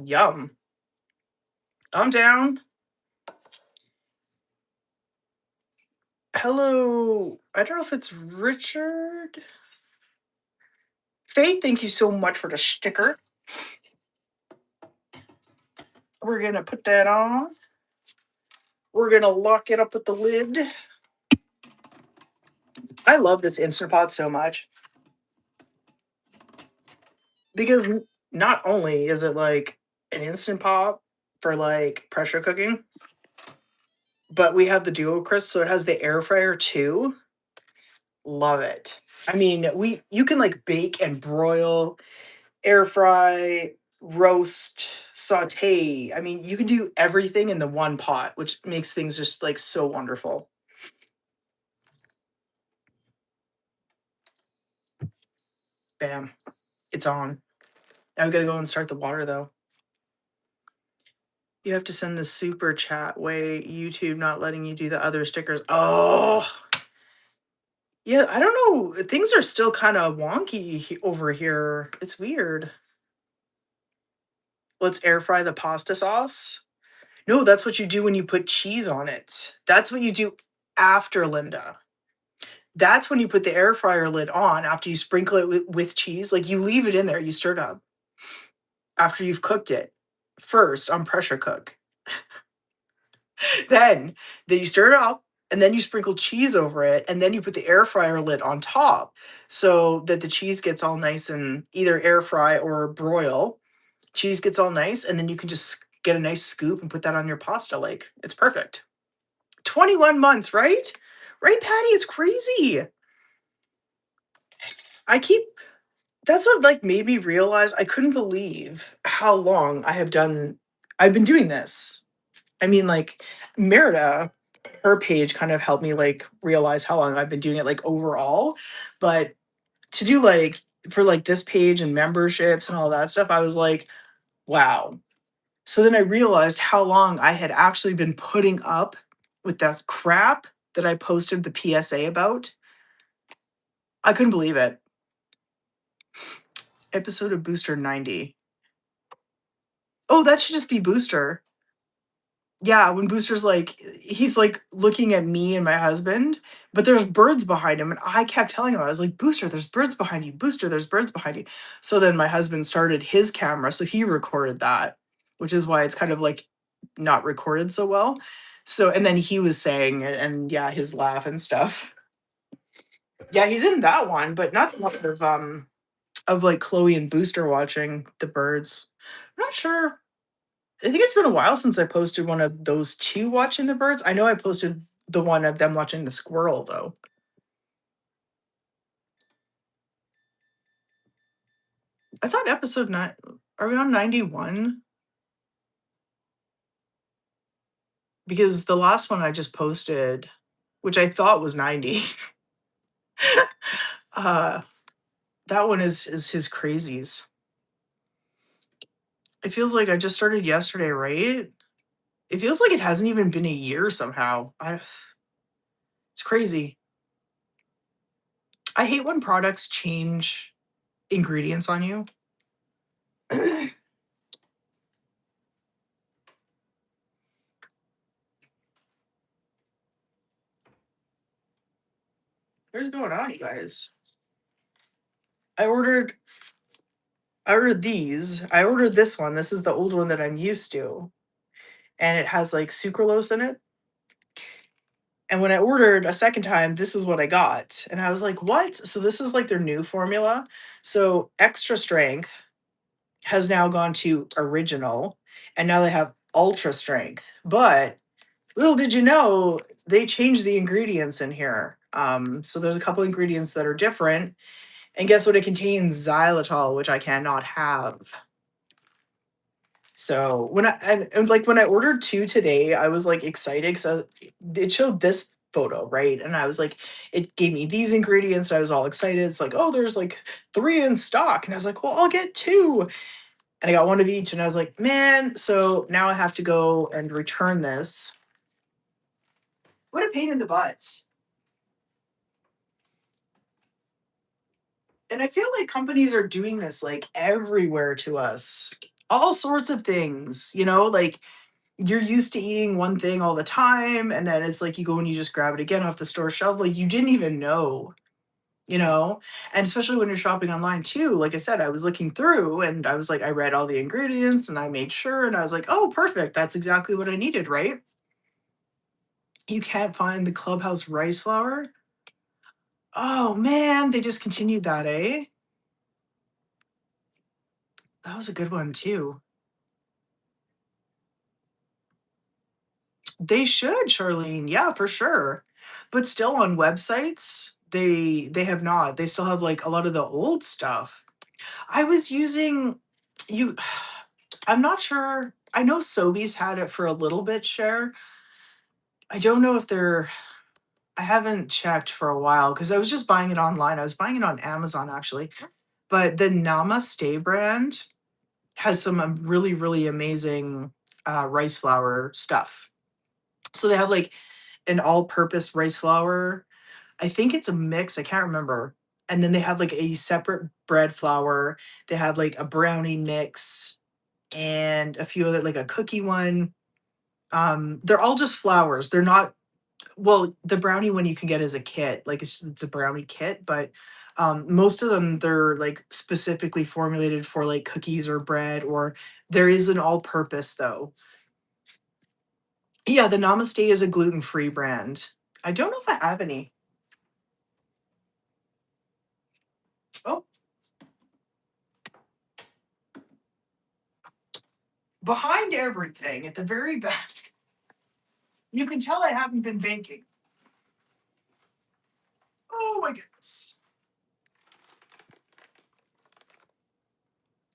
Yum. I'm down. Hello. I don't know if it's Richard. Faith, thank you so much for the sticker. We're gonna put that on. We're gonna lock it up with the lid. I love this Instant Pot so much because not only is it like an Instant Pot for like pressure cooking, but we have the Duo Crisp, so it has the air fryer too. Love it. I mean, you can like bake and broil, air fry, roast, saute. I mean, you can do everything in the one pot, which makes things just like so wonderful. Bam. It's on. Now we gotta go and start the water though. You have to send the super chat way, YouTube not letting you do the other stickers. Oh, yeah, I don't know. Things are still kind of wonky over here. It's weird. Let's air fry the pasta sauce. No, that's what you do when you put cheese on it. That's what you do after, Linda. That's when you put the air fryer lid on after you sprinkle it with cheese. Like you leave it in there, you stir it up after you've cooked it first on pressure cook. then, then you stir it up and then you sprinkle cheese over it and then you put the air fryer lid on top so that the cheese gets all nice and either air fry or broil. Cheese gets all nice and then you can just get a nice scoop and put that on your pasta. Like it's perfect. 21 months, right? Right, Patty? It's crazy. I keep that's what like made me realize I couldn't believe how long I've been doing this. I mean, like Merida, her page kind of helped me like realize how long I've been doing it like overall. But to do like for like this page and memberships and all that stuff, I was like, wow. So then I realized how long I had actually been putting up with that crap that I posted the PSA about. I couldn't believe it. Episode of Booster 90. Oh, that should just be Booster. Yeah, when Booster's like he's like looking at me and my husband, but there's birds behind him, and I kept telling him, I was like, "Booster, there's birds behind you. Booster, there's birds behind you." So then my husband started his camera, so he recorded that, which is why it's kind of like not recorded so well. So and then he was saying it, and yeah, his laugh and stuff. Yeah, he's in that one, but not the one of like Chloe and Booster watching the birds. I'm not sure. I think it's been a while since I posted one of those two watching the birds. I know I posted the one of them watching the squirrel though. I thought episode 9 are we on 91? Because the last one I just posted, which I thought was 90, uh that one is his crazies. It feels like I just started yesterday, right? It feels like it hasn't even been a year somehow. It's crazy. I hate when products change. ingredients on you. What's going on, you guys? I ordered I ordered these. I ordered this one. This is the old one that I'm used to. And it has like sucralose in it. And when I ordered a second time, this is what I got. And I was like, what? So this is like their new formula. So extra strength has now gone to original. And now they have ultra strength. But little did you know, they changed the ingredients in here. So there's a couple ingredients that are different. And guess what? It contains xylitol, which I cannot have. So when and like when I ordered two today, I was like excited because it showed this photo, right? And I was like, it gave me these ingredients. I was all excited. It's like, oh, there's like three in stock. And I was like, well, I'll get two. And I got one of each. And I was like, man, so now I have to go and return this. What a pain in the butt. And I feel like companies are doing this like everywhere to us. All sorts of things, like you're used to eating one thing all the time, and then it's like you go and you just grab it again off the store shelf, like you didn't even know, you know? And especially when you're shopping online too, like I said, I was looking through and I was like, I read all the ingredients and I made sure, and I was like, oh, perfect. That's exactly what I needed, right? You can't find the Clubhouse rice flour. Oh man, they discontinued that, eh? That was a good one too. They should, Charlene. Yeah, for sure. But still on websites, they have not. They still have like a lot of the old stuff. I was using you I'm not sure. I know Sobeys had it for a little bit, share. I don't know if they're I haven't checked for a while because I was just buying it online. I was buying it on Amazon actually. But the Namaste brand has some really, really amazing rice flour stuff. So they have like an all-purpose rice flour. I think it's a mix, I can't remember. And then they have like a separate bread flour. They have like a brownie mix and a few other like a cookie one. They're all just flours. They're not well, the brownie one you can get as a kit, like it's a brownie kit, but most of them they're like specifically formulated for like cookies or bread, or there is an all-purpose though. Yeah, the Namaste is a gluten-free brand. I don't know if I have any. Oh, behind everything at the very back, you can tell I haven't been baking. Oh my goodness.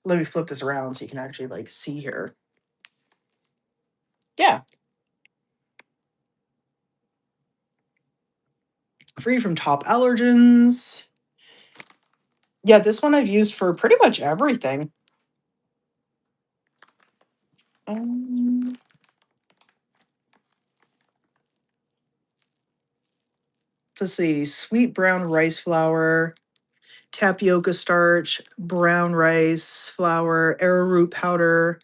Let me flip this around so you can actually like see here. Yeah. Free from top allergens. Yeah, this one I've used for pretty much everything. Um, let's see, sweet brown rice flour, tapioca starch, brown rice flour, arrowroot powder,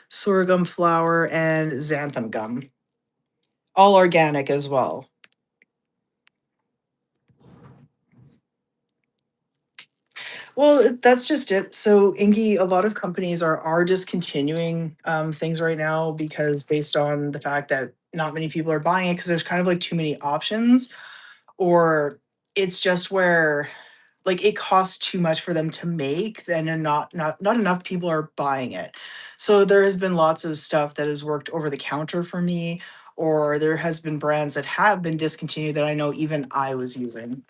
sorghum flour, and xanthan gum. All organic as well. Well, that's just it. So, Ingy, a lot of companies are discontinuing things right now because based on the fact that not many people are buying it because there's kind of like too many options, or it's just where like it costs too much for them to make, then and not enough people are buying it. So there has been lots of stuff that has worked over the counter for me, or there has been brands that have been discontinued that I know even I was using.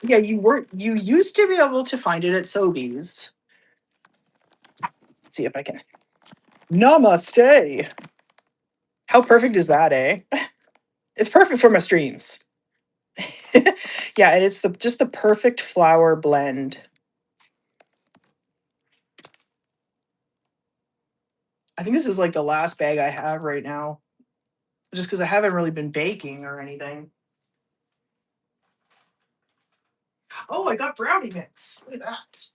Yeah, you used to be able to find it at Sobeys. Let's see if I can. Namaste. How perfect is that, eh? It's perfect for my streams. Yeah, and it's just the perfect flour blend. I think this is like the last bag I have right now, just because I haven't really been baking or anything. Oh, I got brownie mix. Look at that.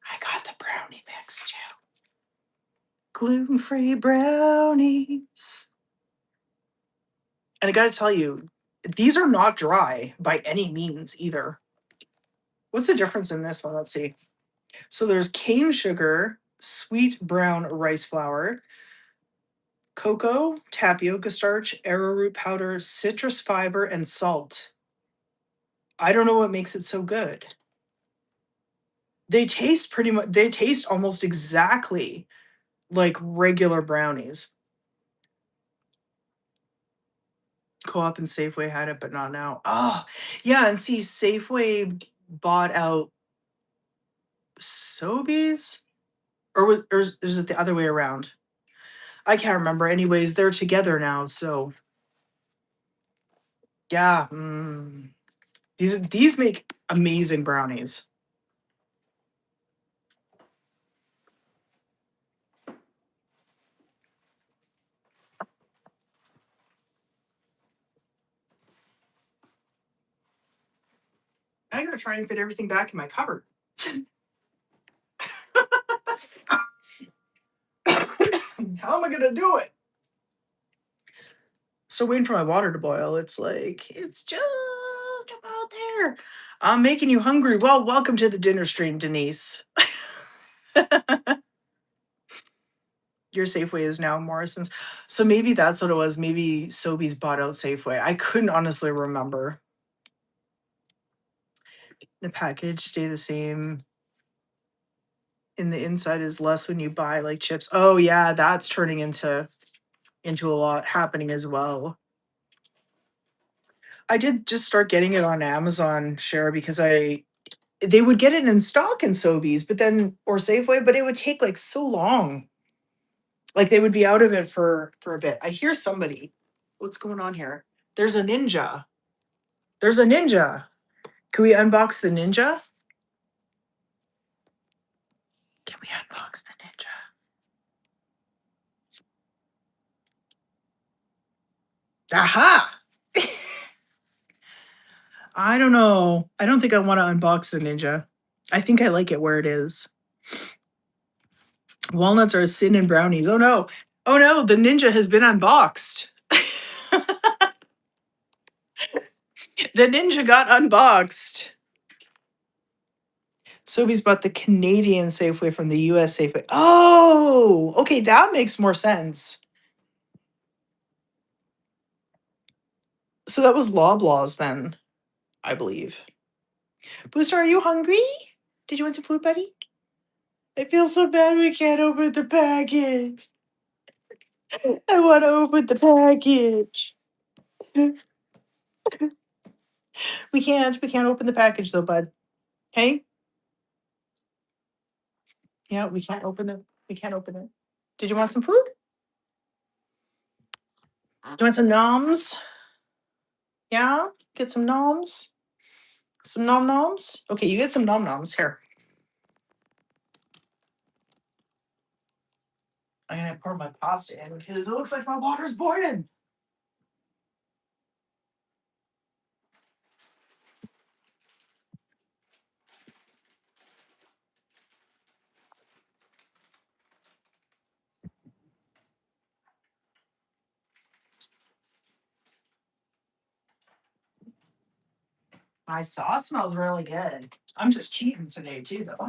I got the brownie mix too. Gluten-free brownies. And I gotta tell you, these are not dry by any means either. What's the difference in this one? Let's see. So there's cane sugar, sweet brown rice flour, cocoa, tapioca starch, arrowroot powder, citrus fiber, and salt. I don't know what makes it so good. They taste pretty much, they taste almost exactly like regular brownies. Co-op and Safeway had it, but not now. Oh, yeah, and see, Safeway bought out Sobeys? Or is it the other way around? I can't remember. Anyways, they're together now, so yeah. These make amazing brownies. I gotta try and fit everything back in my cupboard. How am I gonna do it? So waiting for my water to boil. It's like it's just about there. I'm making you hungry. Well, welcome to the dinner stream, Denise. Your Safeway is now Morrison's. So maybe that's what it was. Maybe Sobeys bought out Safeway. I couldn't honestly remember. The package stay the same. In the inside is less when you buy like chips. Oh yeah, that's turning into a lot happening as well. I did just start getting it on Amazon share because they would get it in stock in Sobeys, but then or Safeway, but it would take like so long. Like they would be out of it for a bit. I hear somebody. What's going on here? There's a ninja. There's a ninja. Can we unbox the ninja? Can we unbox the ninja? Aha! I don't know. I don't think I want to unbox the ninja. I think I like it where it is. Walnuts are a sin in brownies. Oh no. Oh no, the ninja has been unboxed. The ninja got unboxed. Sobeys bought the Canadian Safeway from the US Safeway. Oh, okay, that makes more sense. So that was Loblaws then, I believe. Booster, are you hungry? Did you want some food, buddy? I feel so bad we can't open the package. I want to open the package. We can't. We can't open the package though, bud. Hey? Yeah, we can't open the. We can't open it. Did you want some food? You want some noms? Yeah? Get some noms? Some nom noms? Okay, you get some nom noms. Here. I'm gonna pour my pasta in because it looks like my water's boiling. My sauce smells really good. I'm just cheating today too, though.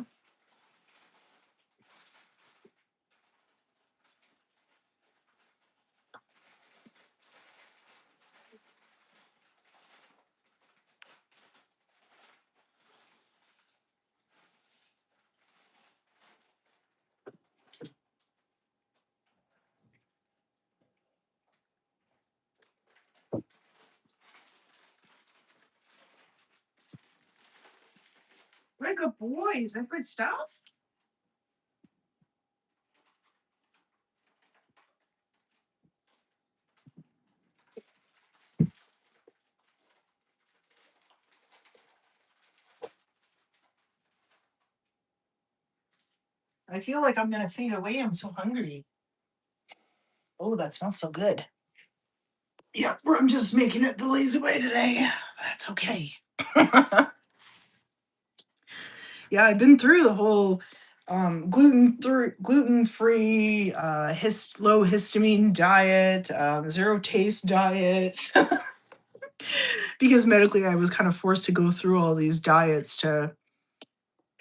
We're good boys. They're good stuff. I feel like I'm gonna fade away. I'm so hungry. Oh, that smells so good. Yeah, I'm just making it the lazy way today. That's okay. Yeah, I've been through the whole gluten free, low histamine diet, zero taste diet. Because medically, I was kind of forced to go through all these diets to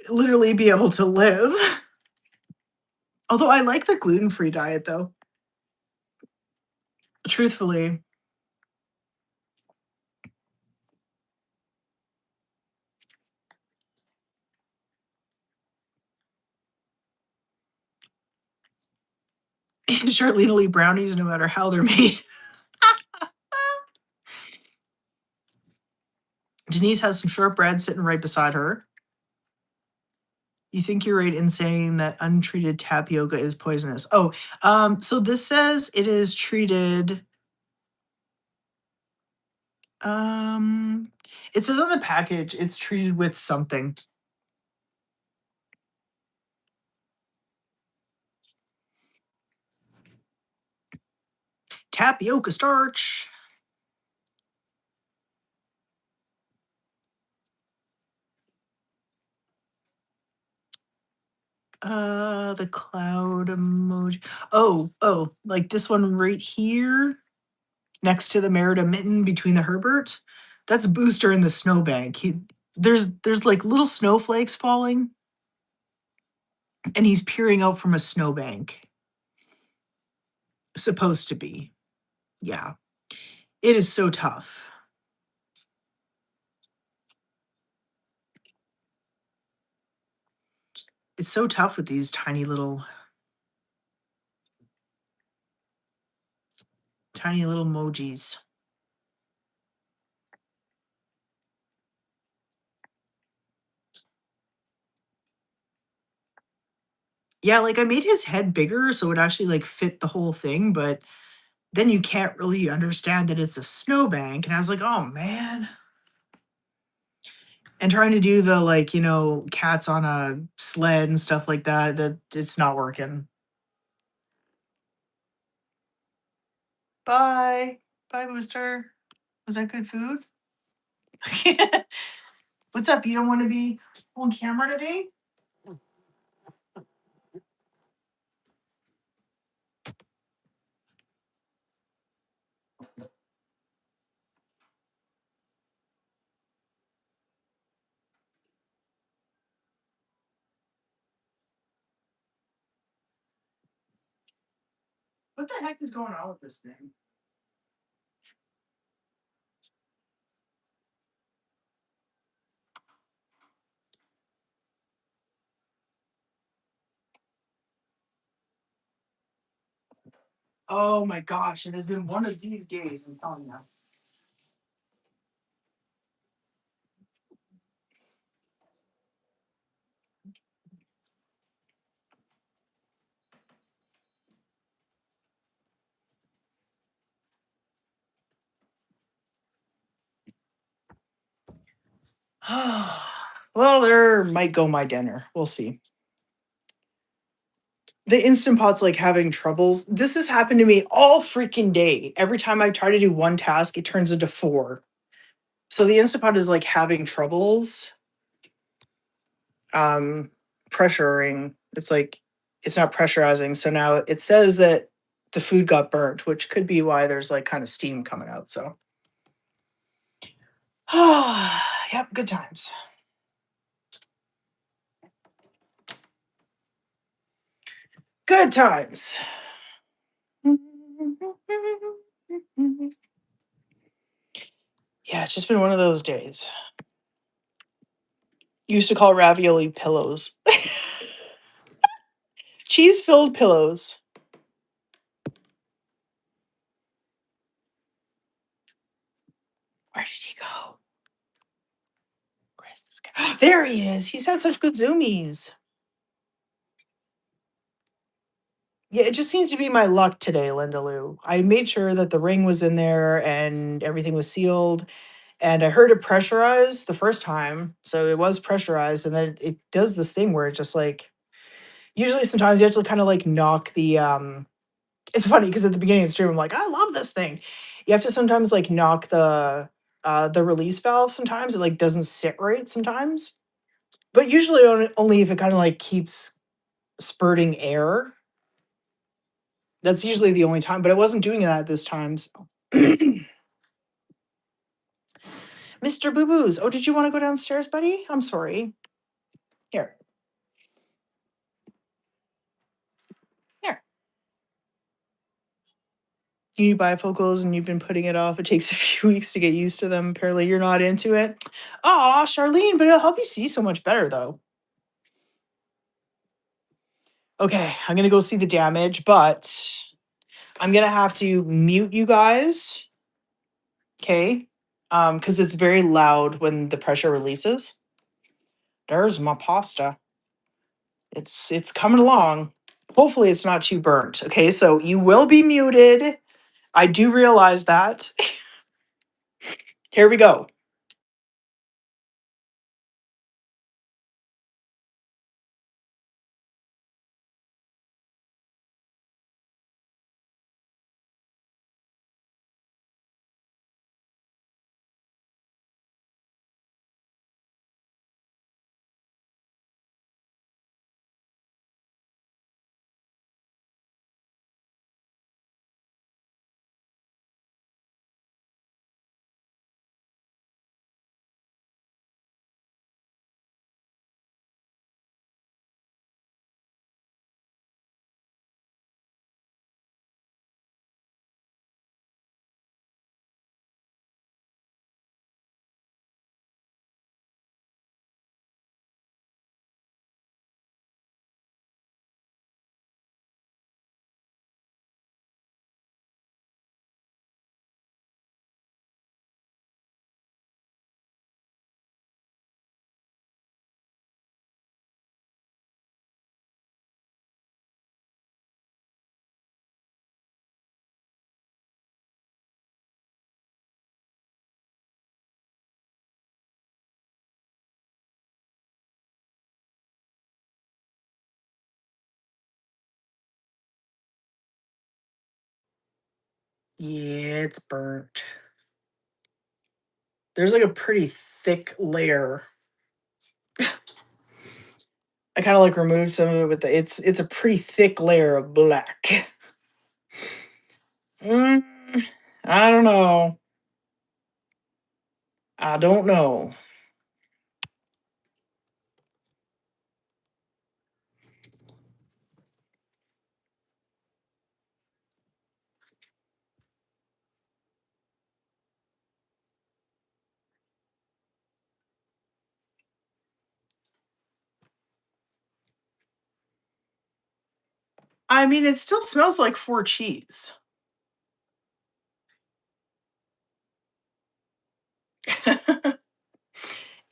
literally be able to live. Although I like the gluten free diet, though. Truthfully, Charlene will eat brownies no matter how they're made. Denise has some shortbread sitting right beside her. You think you're right in saying that untreated tapioca is poisonous. Oh, so this says it is treated. Um, it says on the package it's treated with something. Tapioca starch. The cloud emoji. Oh, like this one right here next to the Merida mitten between the Herbert. That's Booster in the snowbank. There's like little snowflakes falling, and he's peering out from a snowbank. Supposed to be. Yeah. It is so tough. It's so tough with these tiny little emojis. Yeah, like I made his head bigger so it actually like fit the whole thing, but then you can't really understand that it's a snowbank. And I was like, oh man. And trying to do the like, cats on a sled and stuff like that, that it's not working. Bye. Bye, Booster. Was that good food? What's up? You don't want to be on camera today? What the heck is going on with this thing? Oh my gosh, it has been one of these days, I'm telling you. Well, there might go my dinner. We'll see. The Instant Pot's like having troubles. This has happened to me all freaking day. Every time I try to do one task, it turns into four. So the Instant Pot is like having troubles um pressuring. It's like it's not pressurizing. So now it says that the food got burnt, which could be why there's like kind of steam coming out. So yep, good times. Good times. Yeah, it's just been one of those days. Used to call ravioli pillows. Cheese filled pillows. Where did he go? Where's this guy? There he is. He's had such good zoomies. Yeah, it just seems to be my luck today, Linda Lou. I made sure that the ring was in there and everything was sealed. And I heard it pressurized the first time. So it was pressurized. And then it does this thing where it just like, usually sometimes you have to kind of like knock the, it's funny because at the beginning of the stream, I'm like, I love this thing. You have to sometimes like knock the release valve sometimes. It like doesn't sit right sometimes. But usually only if it kind of like keeps spurting air. That's usually the only time, but I wasn't doing that this time. So. Mr. Boo Boos. Oh, did you want to go downstairs, buddy? I'm sorry. Here. Here. You need bifocals and you've been putting it off. It takes a few weeks to get used to them. Apparently, you're not into it. Aw, Charlene, but it'll help you see so much better, though. Okay, I'm going to go see the damage, but I'm going to have to mute you guys. Okay? Because it's very loud when the pressure releases. There's my pasta. It's coming along. Hopefully it's not too burnt. Okay, so you will be muted. I do realize that. Here we go. Yeah, it's burnt. There's like a pretty thick layer. I kind of like removed some of it with the it's a pretty thick layer of black. Mm, I don't know. I don't know. I mean, it still smells like 4 cheese.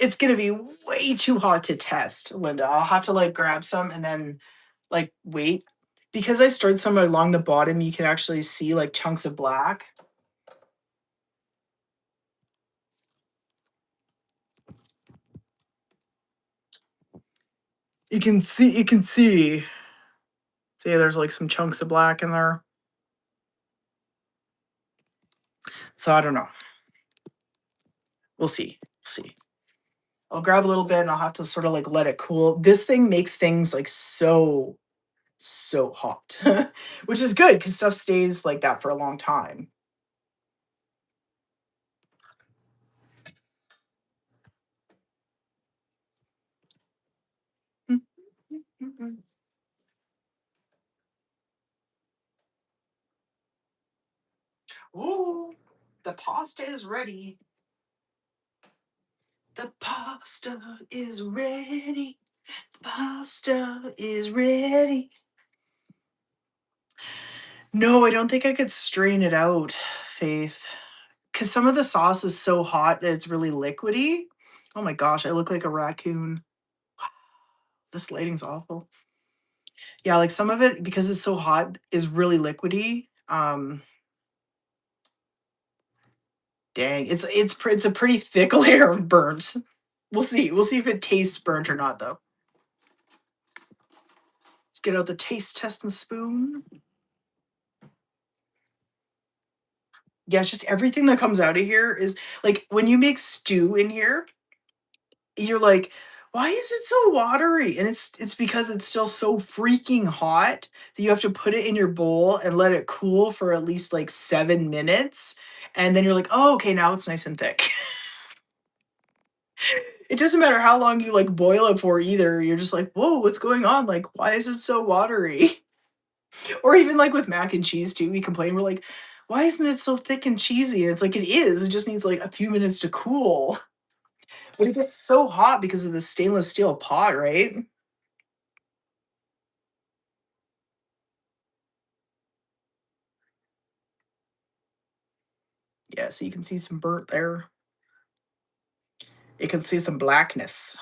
It's gonna be way too hot to test, Linda. I'll have to like grab some and then like wait. Because I stirred some along the bottom, you can actually see like chunks of black. You can see. See, there's like some chunks of black in there. So I don't know. We'll see. See. I'll grab a little bit and I'll have to sort of like let it cool. This thing makes things like so hot, which is good because stuff stays like that for a long time. Ooh, the pasta is ready. The pasta is ready. The pasta is ready. No, I don't think I could strain it out, Faith. Because some of the sauce is so hot that it's really liquidy. Oh my gosh, I look like a raccoon. This lighting's awful. Yeah, like some of it, because it's so hot, is really liquidy. Dang, it's a pretty thick layer of burnt. We'll see. We'll see if it tastes burnt or not, though. Let's get out the taste testing spoon. Yeah, it's just everything that comes out of here is like, when you make stew in here, you're like, "Why is it so watery?" And it's because it's still so freaking hot that you have to put it in your bowl and let it cool for at least, like, 7 minutes, and then you're like, "Oh, okay, now it's nice and thick." It doesn't matter how long you, like, boil it for either, you're just like, "Whoa, what's going on? Like, why is it so watery?" Or even, like, with mac and cheese too, we complain, we're like, "Why isn't it so thick and cheesy?" And it's like, "It is, it just needs, like, a few minutes to cool." But it gets so hot because of the stainless steel pot, right? Yeah, so you can see some burnt there. You can see some blackness.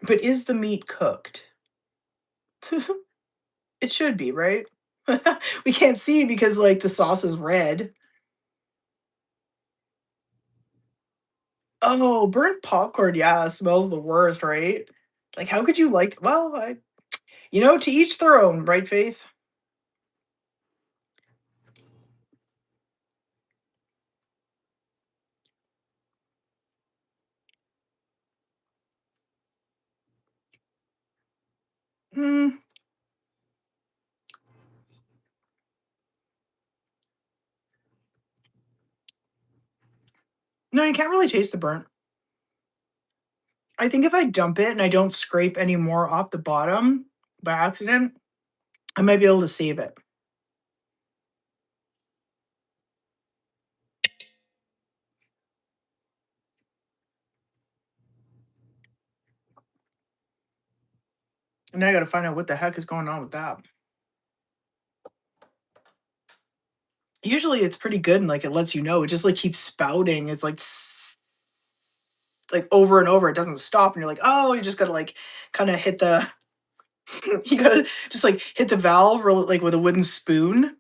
But is the meat cooked? It should be, right? We can't see because, like, the sauce is red. Oh, burnt popcorn, yeah, smells the worst, right? Like, how could you like well, to each their own, right, Faith? Mm, no, you can't really taste the burnt. I think if I dump it and I don't scrape any more off the bottom by accident, I might be able to save it. And now I gotta find out what the heck is going on with that. Usually it's pretty good and, like, it lets you know, it just, like, keeps spouting, it's like, like, over and over, it doesn't stop, and you're like, "Oh," you just gotta, like, kinda hit the you gotta just, like, hit the valve or, like, with a wooden spoon.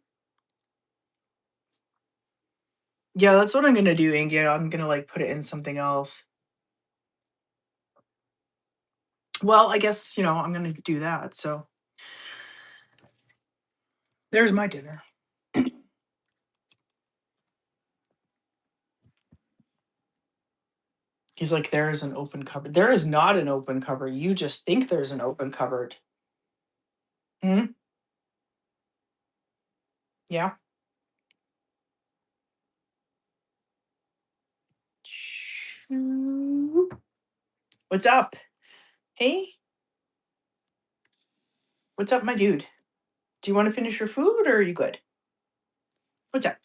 Yeah, that's what I'm gonna do, Ingia, I'm gonna, like, put it in something else. Well, I guess, I'm gonna do that, so there's my dinner. He's like, "There is an open cupboard." There is not an open cupboard, you just think there's an open cupboard. Mhm, yeah. Shoo. What's up? Hey, what's up, my dude? Do you wanna finish your food, or are you good? What's up?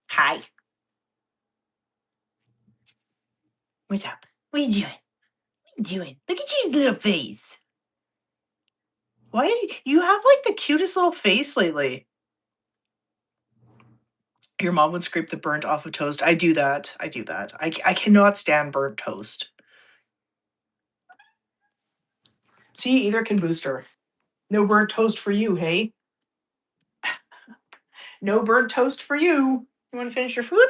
Hi. What's up? What are you doing? What are you doing? Look at your little face. Why you have, like, the cutest little face lately. Your mom would scrape the burnt off of toast. I do that. I do that. I cannot stand burnt toast. See, either can Booster. No burnt toast for you, hey? No burnt toast for you. You wanna finish your food?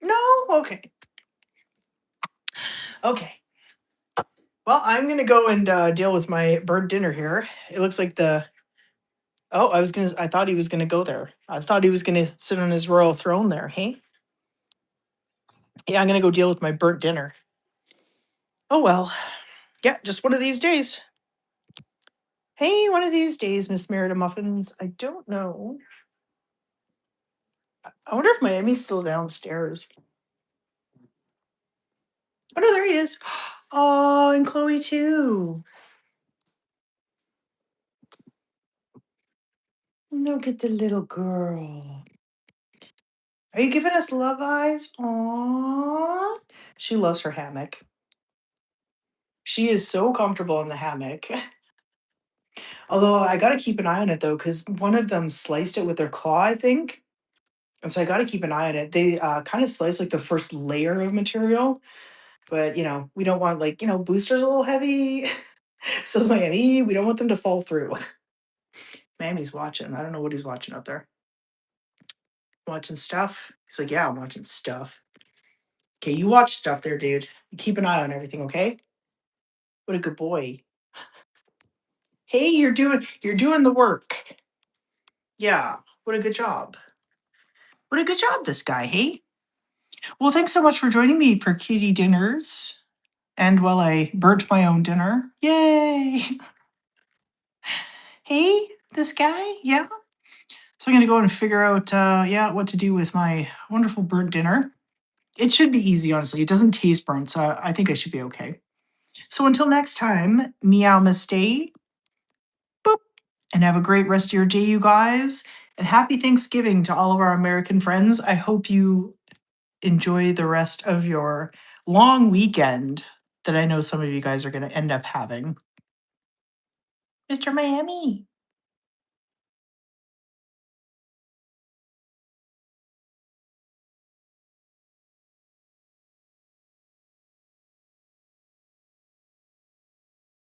No? Okay. Okay. Well, I'm gonna go and, deal with my burnt dinner here. It looks like the oh, I thought he was gonna go there. I thought he was gonna sit on his royal throne there, hey? Yeah, I'm gonna go deal with my burnt dinner. Oh, well. Yeah, just one of these days. Hey, one of these days, Miss Merida Muffins. I don't know. I wonder if Miami's still downstairs. Oh, no, there he is. Oh, and Chloe too. Look at the little girl. Are you giving us love eyes? Aw. She loves her hammock. She is so comfortable in the hammock. Although I gotta keep an eye on it though, because one of them sliced it with their claw, I think. And so I gotta keep an eye on it. They kind of slice like the first layer of material, but we don't want like, Booster's a little heavy. So's Miami. We don't want them to fall through. Miami's watching. I don't know what he's watching out there. Watching stuff. He's like, yeah, I'm watching stuff. Okay, you watch stuff there, dude. You keep an eye on everything, okay? What a good boy. Hey, you're doing the work. Yeah. What a good job. What a good job, this guy, hey? Well, thanks so much for joining me for Kitty Dinners. And while I burnt my own dinner. Yay! Hey, this guy, yeah? So I'm gonna go and figure out, yeah, what to do with my wonderful burnt dinner. It should be easy, honestly. It doesn't taste burnt, so I think I should be okay. So until next time, meow mistake, boop, and have a great rest of your day, you guys. And happy Thanksgiving to all of our American friends. I hope you enjoy the rest of your long weekend that I know some of you guys are going to end up having. Mr. Miami.